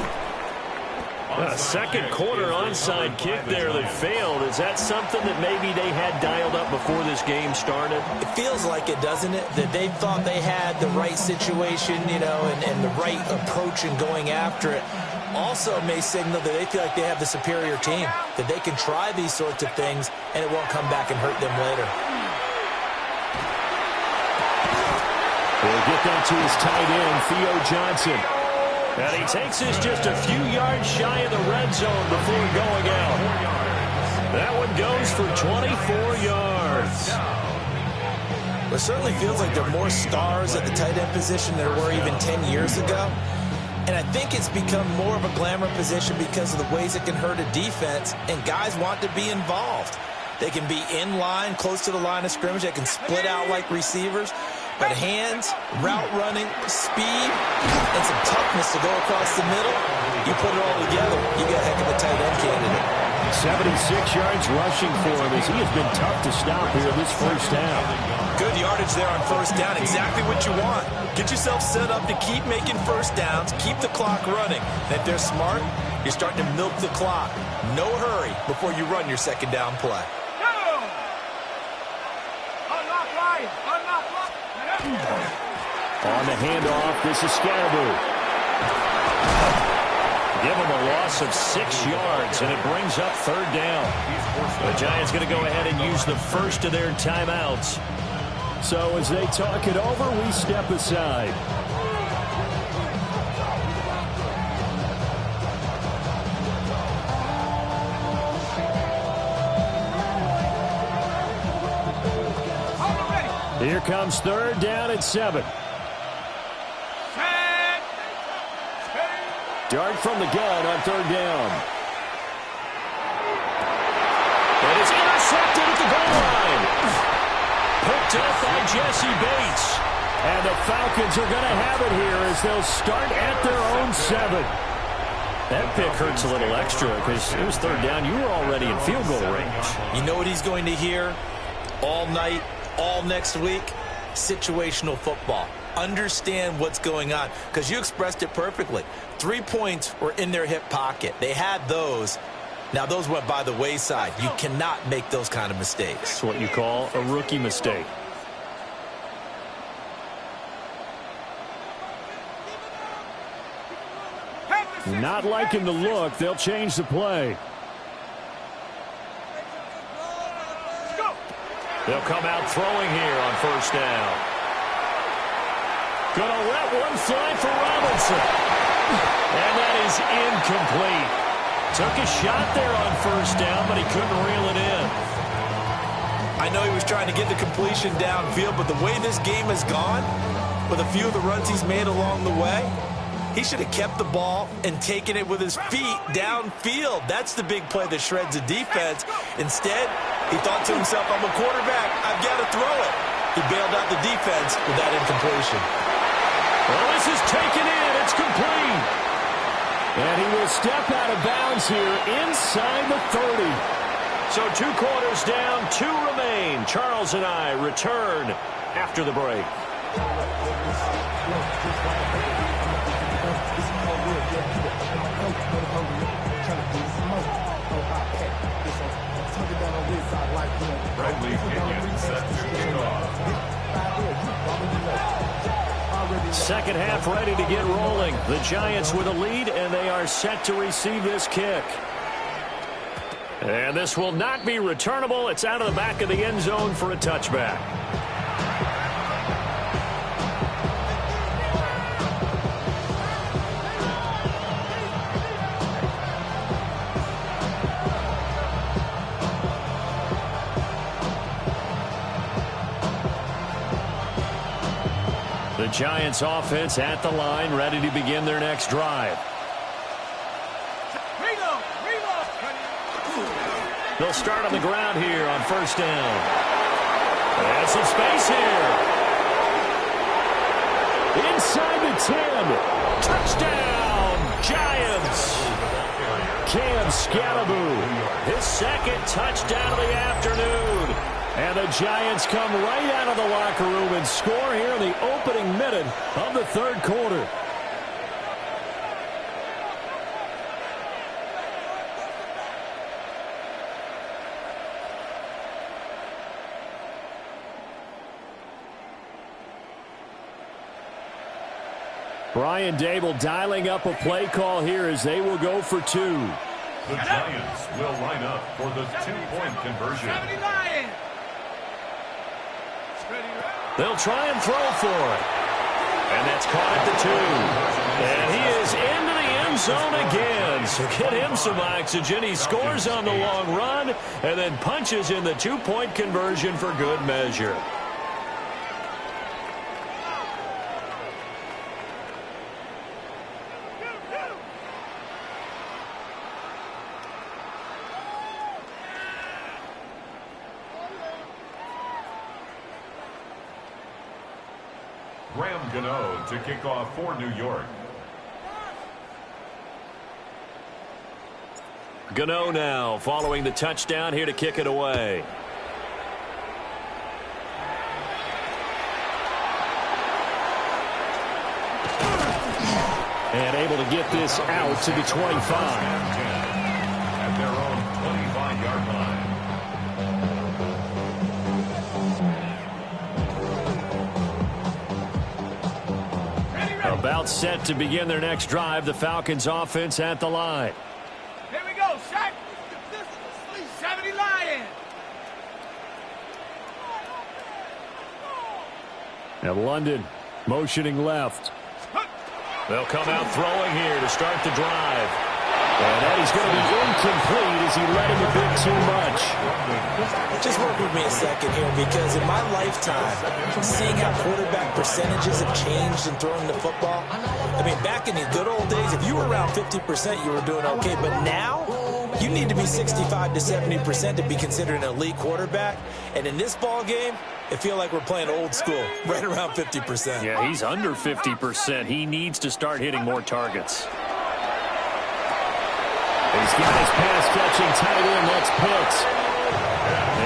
A second quarter onside kick there that failed. Is that something that maybe they had dialed up before this game started? It feels like it, doesn't it? That they thought they had the right situation, you know, and the right approach in going after it. Also may signal that they feel like they have the superior team, that they can try these sorts of things and it won't come back and hurt them later. We'll get that to his tight end, Theo Johnson. And he takes this just a few yards shy of the red zone before going out. That one goes for 24 yards. It certainly feels like there are more stars at the tight end position than there were even 10 years ago. And I think it's become more of a glamour position because of the ways it can hurt a defense, and guys want to be involved. They can be in line, close to the line of scrimmage. They can split out like receivers. But hands, route running, speed, and some toughness to go across the middle, you put it all together, you get a heck of a tight end candidate. 76 yards rushing for him as he has been tough to stop here this first down. Good yardage there on first down, exactly what you want. Get yourself set up to keep making first downs, keep the clock running. And if they're smart, you're starting to milk the clock. No hurry before you run your second down play. On the handoff, this is Scatterboo. Give him a loss of 6 yards, and it brings up third down. The Giants going to go ahead and use the first of their timeouts. So as they talk it over, we step aside. Here comes third down at 7. Dart from the gun on third down. And it's intercepted at the goal line. Picked up by Jesse Bates. And the Falcons are going to have it here as they'll start at their own 7. That pick hurts a little extra because it was third down. You were already in field goal range. You know what he's going to hear all night, all next week? Situational football. Understand what's going on, because you expressed it perfectly. 3 points were in their hip pocket. They had those. Now, those went by the wayside. You cannot make those kind of mistakes. It's what you call a rookie mistake. Not liking the look. They'll change the play. They'll come out throwing here on first down. Gonna let one fly for Robinson. And that is incomplete. Took a shot there on first down, but he couldn't reel it in. I know he was trying to get the completion downfield, but the way this game has gone, with a few of the runs he's made along the way, he should have kept the ball and taken it with his feet downfield. That's the big play that shreds the defense. Instead, he thought to himself, I'm a quarterback, I've got to throw it. He bailed out the defense with that incompletion. Well, this is taken in. It's complete. And he will step out of bounds here inside the 30. So 2 quarters down, 2 remain. Charles and I return after the break. Bradley Pinion set to kick off. Second half ready to get rolling. The Giants with a lead, and they are set to receive this kick. And this will not be returnable. It's out of the back of the end zone for a touchback. The Giants offense at the line, ready to begin their next drive. They'll start on the ground here on first down. And some space here. Inside the 10. Touchdown, Giants. Cam Scatterboo. His second touchdown of the afternoon. And the Giants come right out of the locker room and score here in the opening minute of the third quarter. Brian Dable dialing up a play call here as they will go for 2. The Giants will line up for the 2-point conversion. They'll try and throw for it. And that's caught at the 2. And he is into the end zone again. So get him some oxygen. He scores on the long run and then punches in the 2-point conversion for good measure. Gano to kick off for New York. Gano now following the touchdown here to kick it away. And able to get this out to the 25. At their own 25-yard line. About set to begin their next drive. The Falcons offense at the line. Here we go, Shaq. 70 Lions. And London motioning left. They'll come out throwing here to start the drive. And that is going to be incomplete as he let him a bit too much. Just work with me a second here, because in my lifetime, seeing how quarterback percentages have changed in throwing the football, I mean, back in the good old days, if you were around 50%, you were doing okay. But now, you need to be 65 to 70% to be considered an elite quarterback. And in this ball game, it feels like we're playing old school, right around 50%. Yeah, he's under 50%. He needs to start hitting more targets. He's got his pass-catching tight end. That's Pitts.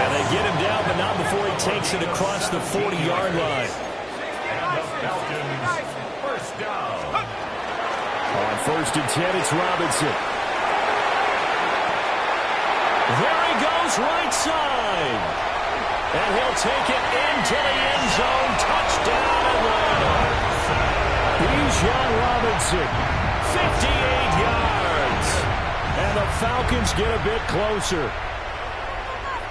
And they get him down, but not before he takes it across the 40-yard line. And the Falcons, first down. On 1st and 10, it's Robinson. There he goes, right side. And he'll take it into the end zone. Touchdown, Atlanta. Bijan Robinson, 58 yards. and the Falcons get a bit closer.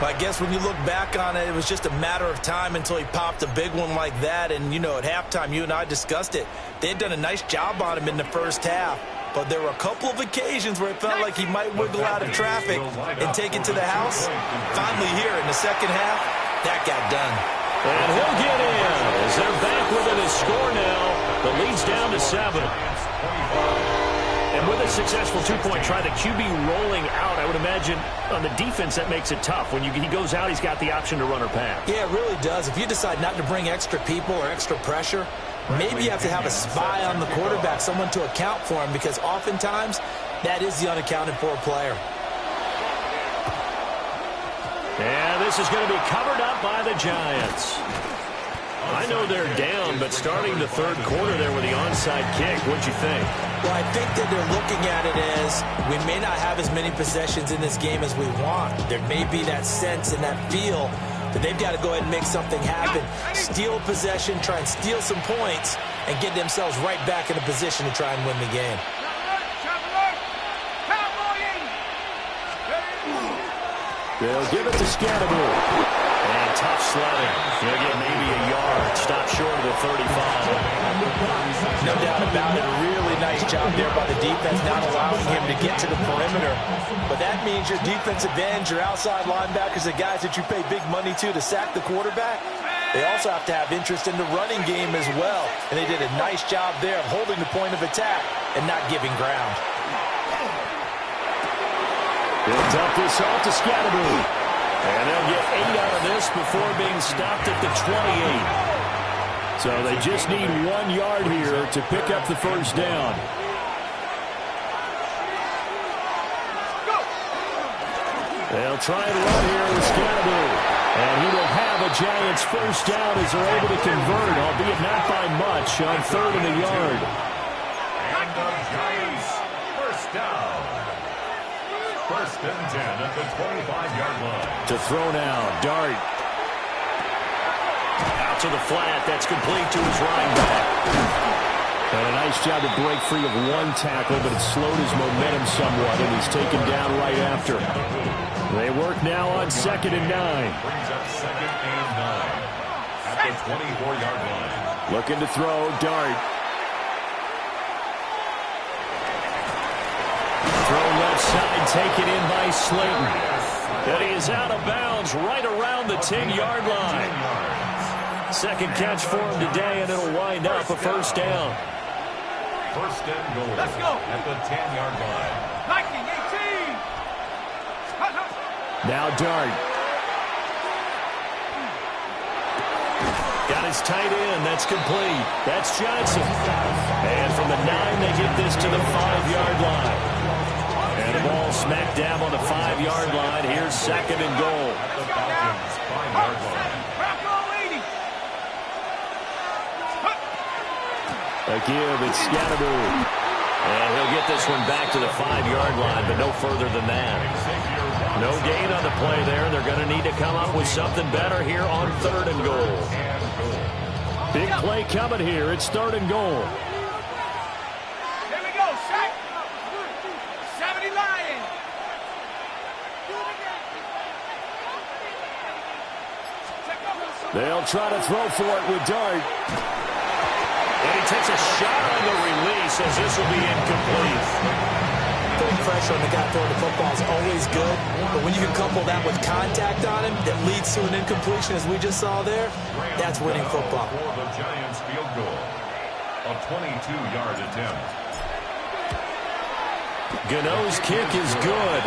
I guess when you look back on it, it was just a matter of time until he popped a big one like that. And, you know, at halftime, you and I discussed it. They had done a nice job on him in the first half. But there were a couple of occasions where it felt like he might wiggle out of traffic and take it to the house. Finally here in the second half, that got done. And he'll get in as they're back within a score now. The lead's down to 7. And with a successful two-point try, the QB rolling out, I would imagine on the defense that makes it tough. When he goes out, he's got the option to run or pass. Yeah, it really does. If you decide not to bring extra people or extra pressure, maybe you have to have a spy on the quarterback, someone to account for him, because oftentimes that is the unaccounted for player. And this is going to be covered up by the Giants. I know they're down, but starting the third quarter there with the onside kick, what'd you think? Well, I think that they're looking at it as we may not have as many possessions in this game as we want. There may be that sense and that feel that they've got to go ahead and make something happen. Steal possession, try and steal some points, and get themselves right back in a position to try and win the game. They'll give it to Scatterbury. And tough sledding. He'll get maybe a yard. Stop short of the 35. No doubt about it. A really nice job there by the defense, not allowing him to get to the perimeter. But that means your defensive ends, your outside linebackers, the guys that you pay big money to sack the quarterback, they also have to have interest in the running game as well. And they did a nice job there of holding the point of attack and not giving ground. They'll dump this off to Scatterbury. And they'll get 8 out of this before being stopped at the 28. So they just need 1 yard here to pick up the first down. They'll try and run here with Scatterbury. And he will have a Giants first down as they're able to convert, albeit not by much, on 3rd and a yard. And the Giants first down. 1st and 10 at the 25-yard line. To throw now, Dart. Out to the flat. That's complete to his running back. And a nice job to break free of one tackle, but it slowed his momentum somewhat, and he's taken down right after. They work now on 2nd and 9. Brings up 2nd and 9 at the 24-yard line. Looking to throw, Dart. Throw left side, taken in by Slayton. And he is out of bounds right around the 10-yard line. Second catch for him today, and it'll wind up a first down. First and goal. Let's go. At the 10-yard line. 19, 18. Now Dart. Got his tight end. That's complete. That's Johnson. And from the 9, they get this to the 5-yard line. And the ball smack dab on the 5-yard line. Here's 2nd and goal. The Falcons' 5-yard line. A give, it's Scatteroo. And he'll get this one back to the 5-yard line, but no further than that. No gain on the play there. They're going to need to come up with something better here on 3rd and goal. Big play coming here. It's 3rd and goal. Here we go, Shaq. 70 Lions. They'll try to throw for it with Dart. And he takes a shot on the release as this will be incomplete. Putting pressure on the guy throwing the football is always good, but when you can couple that with contact on him that leads to an incompletion, as we just saw there, that's winning football. For the Giants field goal. A 22-yard attempt. Gano's kick is good.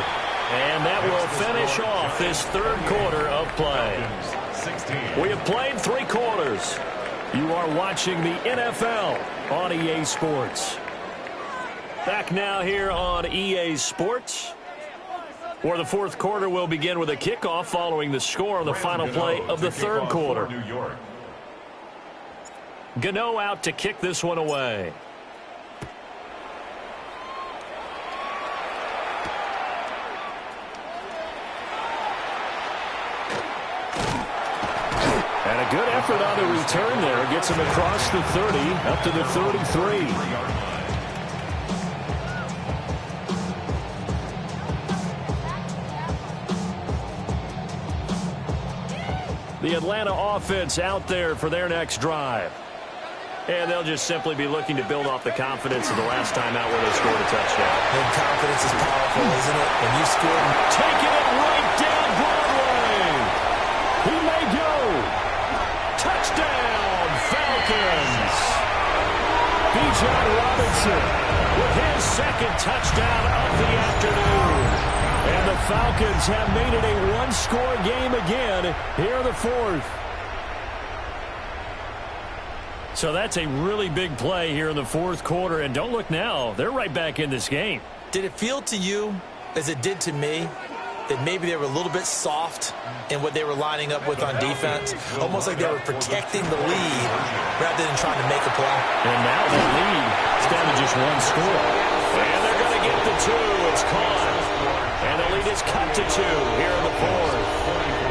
And that will finish off this 3rd quarter of play. 16. We have played 3 quarters. You are watching the NFL on EA Sports. Back now here on EA Sports, where the 4th quarter will begin with a kickoff following the score on the final play of the 3rd quarter. New York. Gano out to kick this one away. And a good effort on the return there. Gets him across the 30, up to the 33. The Atlanta offense out there for their next drive. And they'll just simply be looking to build off the confidence of the last time out where they scored a touchdown. And confidence is powerful, isn't it? When you score, Taking it right down Broadway. He may go. Touchdown, Falcons. Bijan Robinson with his 2nd touchdown of the afternoon. And the Falcons have made it a 1-score game again here in the 4th. So that's a really big play here in the 4th quarter. And don't look now. They're right back in this game. did it feel to you, as it did to me, that maybe they were a little bit soft in what they were lining up with on defense? Almost like they were protecting the lead rather than trying to make a play. And now the lead is down to just 1 score. And they're going to get the 2. It's caught. And the lead is cut to 2 here in the 4th.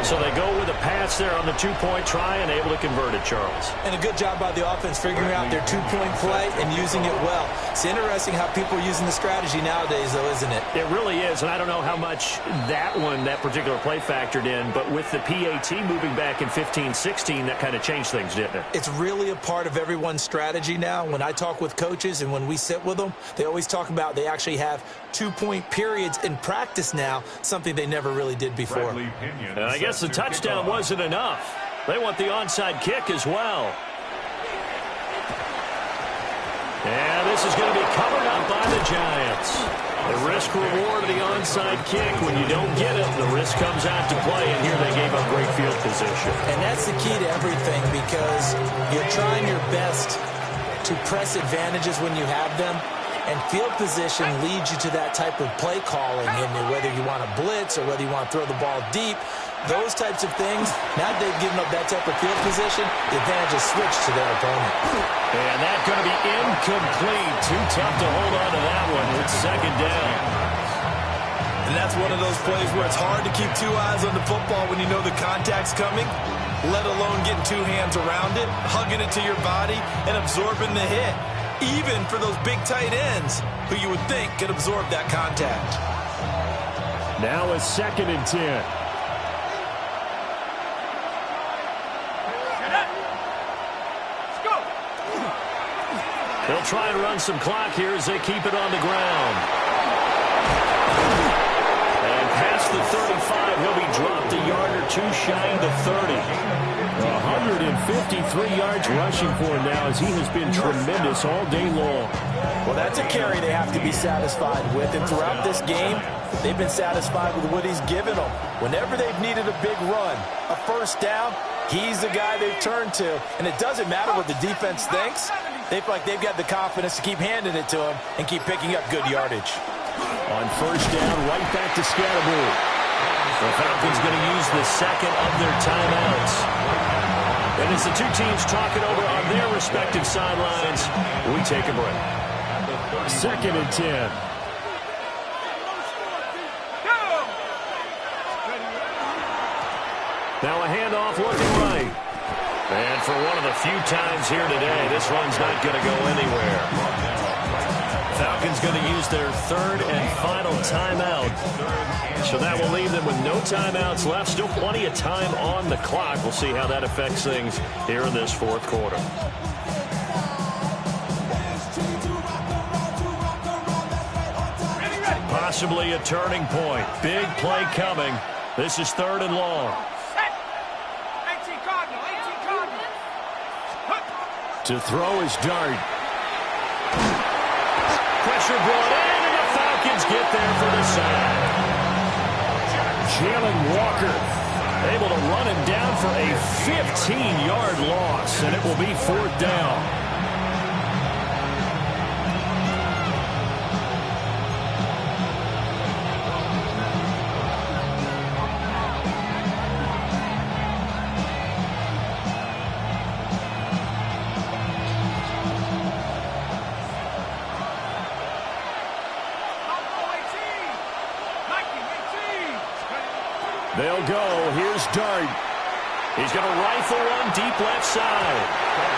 So they go with a pass there on the 2-point try and able to convert it, Charles. And a good job by the offense figuring out their 2-point play and using it well. It's interesting how people are using the strategy nowadays, though, isn't it? It really is, and I don't know how much that particular play factored in, but with the PAT moving back in 15-16, that kind of changed things, didn't it? It's really a part of everyone's strategy now. When I talk with coaches and when we sit with them, they always talk about they actually have 2-point periods in practice now, something they never really did before. And I guess the touchdown wasn't enough. They want the onside kick as well. And this is going to be covered up by the Giants. The risk-reward of the onside kick, when you don't get it, the risk comes out to play, and here they gave up great field position. And that's the key to everything, because you're trying your best to press advantages when you have them, and field position leads you to that type of play calling, and whether you want to blitz or whether you want to throw the ball deep, those types of things, now that they've given up that type of field position, the advantage is switched to their opponent. And that's going to be incomplete. Too tough to hold on to that one. It's second down. And that's one of those plays where it's hard to keep 2 eyes on the football when you know the contact's coming, let alone getting 2 hands around it, hugging it to your body, and absorbing the hit. even for those big tight ends who you would think could absorb that contact. Now a 2nd and 10. They'll try and run some clock here as they keep it on the ground. And past the 35, he'll be dropped a yard or two shy of the 30. 153 yards rushing for him now as he has been tremendous all day long. Well, that's a carry they have to be satisfied with. And throughout this game, they've been satisfied with what he's given them. Whenever they've needed a big run, a first down, he's the guy they've turned to. And it doesn't matter what the defense thinks. They feel like they've got the confidence to keep handing it to him and keep picking up good yardage. On first down, right back to Scatterbury. The Falcons going to use the second of their timeouts. And as the two teams talk it over on their respective sidelines, we take a break. 2nd and 10. Now a handoff looking right. And for one of the few times here today, this run's not going to go anywhere. Falcons going to use their 3rd and final timeout. So that will leave them with no timeouts left. Still plenty of time on the clock. We'll see how that affects things here in this 4th quarter. Possibly a turning point. Big play coming. This is 3rd and long. To throw is Dart. Pressure brought in, and the Falcons get there for the sack. Jalen Walker able to run him down for a 15-yard loss, and it will be 4th down. They'll go. Here's Dart. He's going to rifle one deep left side.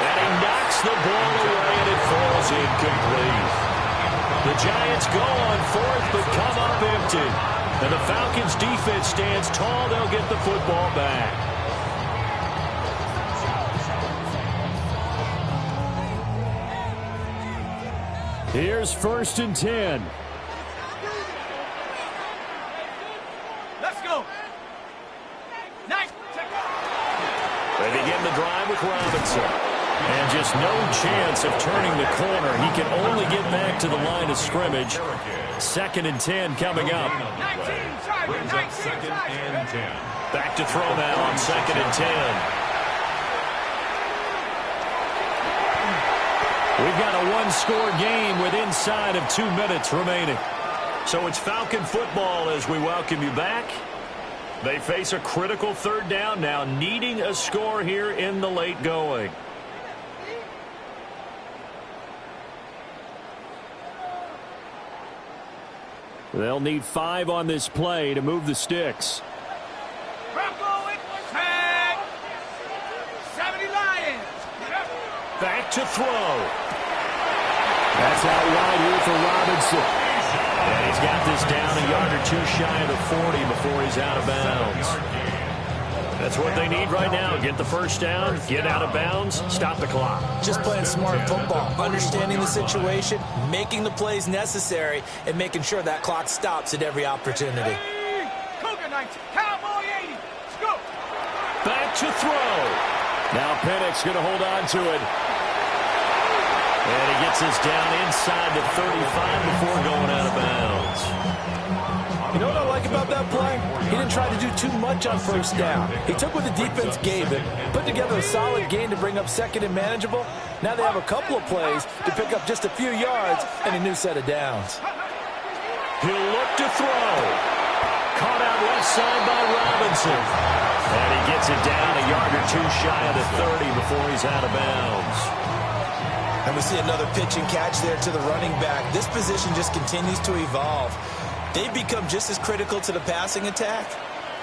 And he knocks the ball away, and it falls incomplete. The Giants go on 4th, but come up empty. And the Falcons' defense stands tall. They'll get the football back. Here's 1st and 10. Let's go. Nice. They begin the drive with Robinson. And just no chance of turning the corner. He can only get back to the line of scrimmage. 2nd and 10 coming up. 19, 2nd and 10. Back to throw now on 2nd and 10. We've got a one-score game with inside of 2 minutes remaining. So it's Falcon football as we welcome you back. They face a critical 3rd down now, needing a score here in the late going. They'll need 5 on this play to move the sticks. Tag. 70 Lions. Back to throw. That's out wide here for Robinson. And he's got this down a yard or two shy of the 40 before he's out of bounds. That's what they need right now. Get the first down, get out of bounds, stop the clock. Just playing smart football, understanding the situation, making the plays necessary, and making sure that clock stops at every opportunity. Cougar 19, Cowboy 80. Let's go. Back to throw. Now Pennick's going to hold on to it. And he gets us down inside the 35 before going out of bounds. You know what I like about that play? He didn't try to do too much on first down. He took what the defense gave him, put together a solid game to bring up 2nd and manageable. Now they have a couple of plays to pick up just a few yards and a new set of downs. He'll look to throw. Caught out left side by Robinson. And he gets it down a yard or two shy of the 30 before he's out of bounds. And we see another pitch and catch there to the running back. This position just continues to evolve. They've become just as critical to the passing attack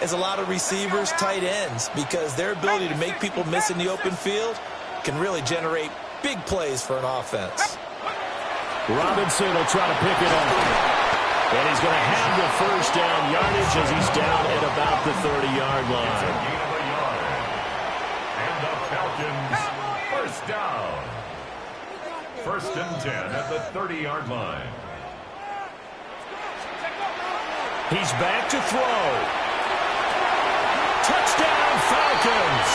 as a lot of receivers, tight ends, because their ability to make people miss in the open field can really generate big plays for an offense. Robinson will try to pick it up. And he's going to have the first down yardage as he's down at about the 30-yard line. Gain of a yard. And the Falcons, first down. First and 10 at the 30-yard line. He's back to throw. Touchdown, Falcons.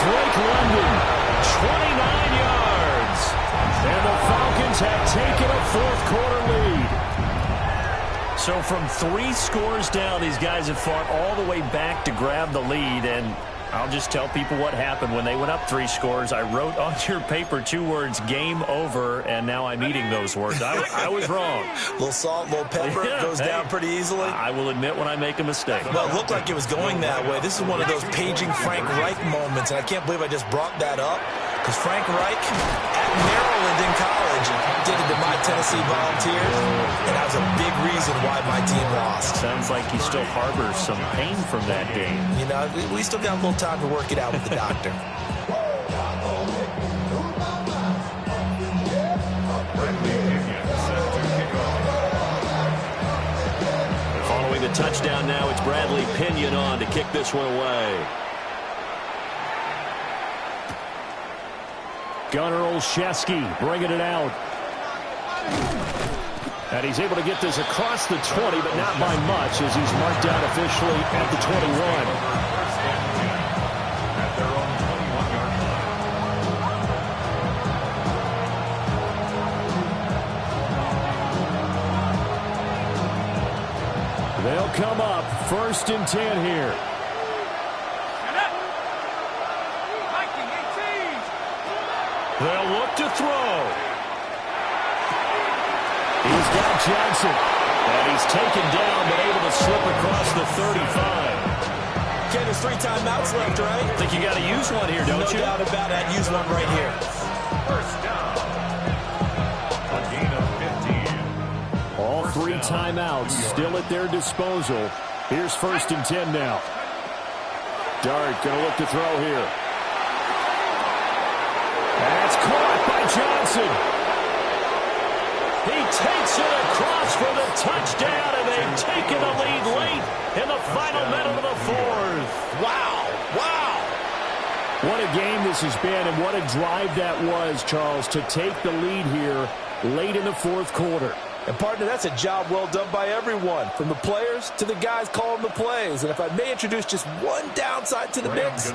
Drake London, 29 yards. And the Falcons have taken a fourth-quarter lead. So from 3 scores down, these guys have fought all the way back to grab the lead. And I'll just tell people what happened when they went up 3 scores. I wrote on your paper 2 words, game over, and now I'm eating those words. I was wrong. A little salt, a little pepper, goes down pretty easily. I will admit when I make a mistake. Well, it looked like it was going that way. This is one of those paging Frank Reich moments, and I can't believe I just brought that up, because Frank Reich at Maryland in college did it to my Tennessee Volunteers, and that was a big reason why my team lost. Sounds like he still harbors some pain from that game. You know, we still got a little time to work it out with the doctor. Following the touchdown now, it's Bradley Pinion on to kick this one away. Gunnar Olszewski bringing it out. And he's able to get this across the 20, but not by much as he's marked down officially at the 21. At their own 21-yard line. They'll come up first and 10 here. They'll look to throw. He's got Johnson. And he's taken down, but able to slip across the 35. Okay, there's 3 timeouts left, right? I think you got to use one here, don't you? No doubt about it. I'd use one right here. First down. A gain of 15. All 3 timeouts still at their disposal. Here's first and 10 now. Dart going to look to throw here. That's caught by Johnson. He takes it across for the touchdown, and they've taken the lead late in the final minute of the 4th. Wow. Wow. What a game this has been, and what a drive that was, Charles, to take the lead here late in the 4th quarter. And, partner, that's a job well done by everyone, from the players to the guys calling the plays. And if I may introduce just one downside to the mix,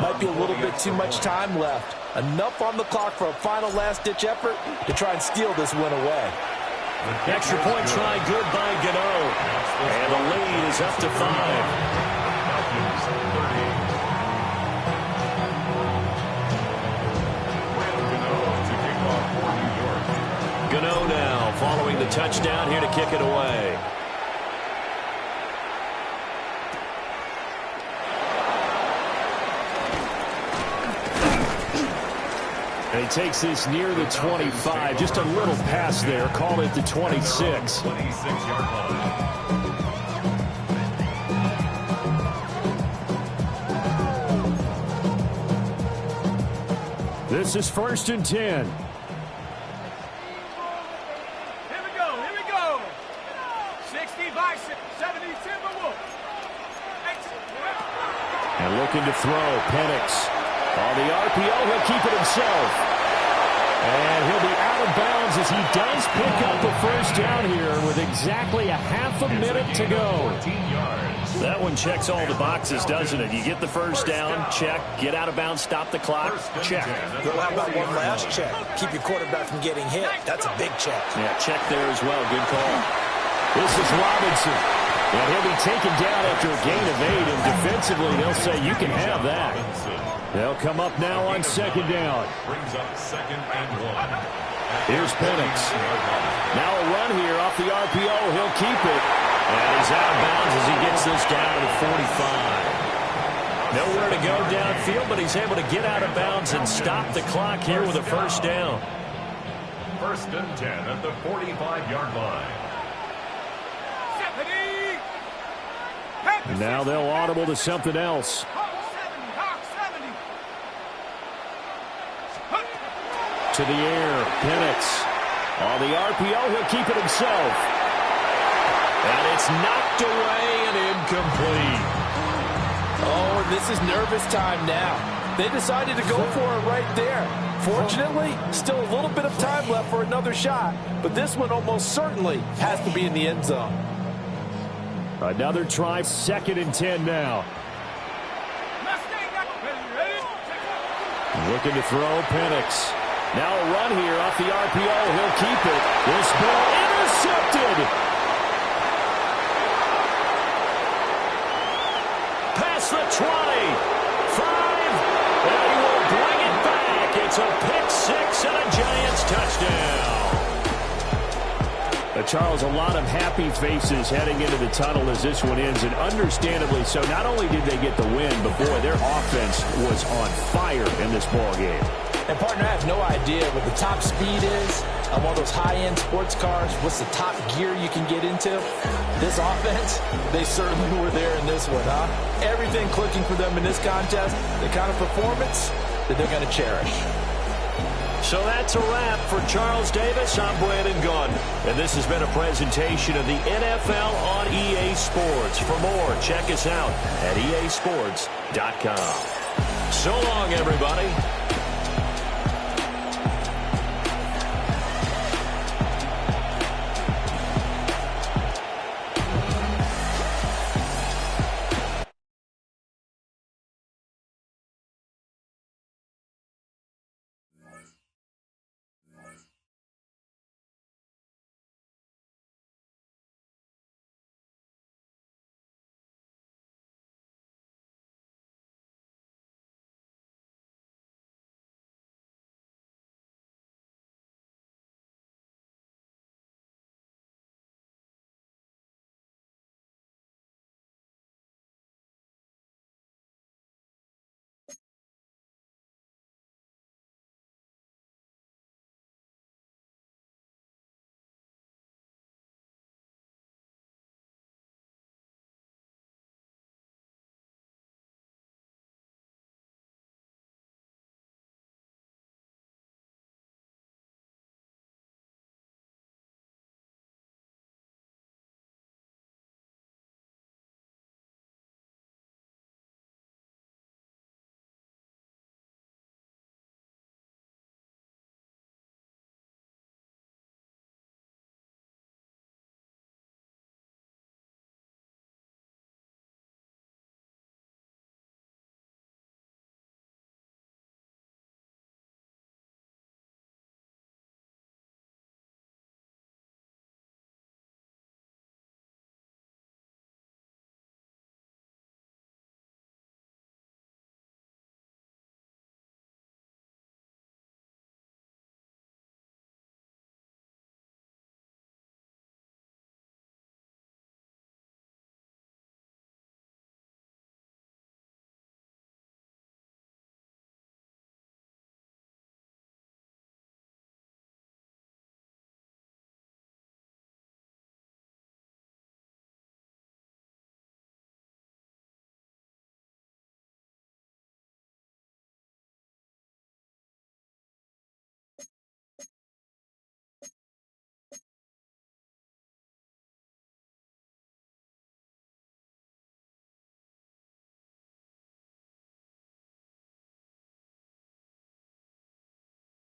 might be a little bit too much time left. Enough on the clock for a final last-ditch effort to try and steal this win away. Extra point try good by Gano. And the lead is up to 5. Gano now following the touchdown here to kick it away. And he takes this near the 25. Just a little pass there. Call it the 26. 26-yard line. This is first and 10. And looking to throw, Penix. On the RPO, he'll keep it himself. And he'll be out of bounds as he does pick up the first down here with exactly a half a minute to go. That one checks all the boxes, doesn't it? You get the first down, check. Get out of bounds, stop the clock, check. Well, how about one last check? Keep your quarterback from getting hit. That's a big check. Yeah, check there as well. Good call. This is Robinson. And he'll be taken down after a gain of 8, and defensively they'll say you can have that. They'll come up now on second down. Brings up 2nd and 1. Here's Penix. Now a run here off the RPO. He'll keep it. And he's out of bounds as he gets this down to the 45. Nowhere to go downfield, but he's able to get out of bounds and stop the clock here with a first down. First and 10 at the 45-yard line. And now they'll audible to something else. To the air, Penix. On the RPO, he'll keep it himself. And it's knocked away and incomplete. Oh, and this is nervous time now. They decided to go for it right there. Fortunately, still a little bit of time left for another shot, but this one almost certainly has to be in the end zone. Another try, 2nd and 10 now. Looking to throw, Penix. Now a run here off the RPO. He'll keep it. This ball intercepted. Past the 20. 5. And he will bring it back. It's a pick 6 and a Giants touchdown. Charles, a lot of happy faces heading into the tunnel as this one ends, and understandably so. Not only did they get the win, but boy, their offense was on fire in this ball game. And, partner, I have no idea what the top speed is on one of those high-end sports cars. What's the top gear you can get into? This offense, they certainly were there in this one, huh? Everything clicking for them in this contest, the kind of performance that they're going to cherish. So that's a wrap for Charles Davis. I'm Brandon Gunn, and this has been a presentation of the NFL on EA Sports. For more, check us out at easports.com. So long, everybody.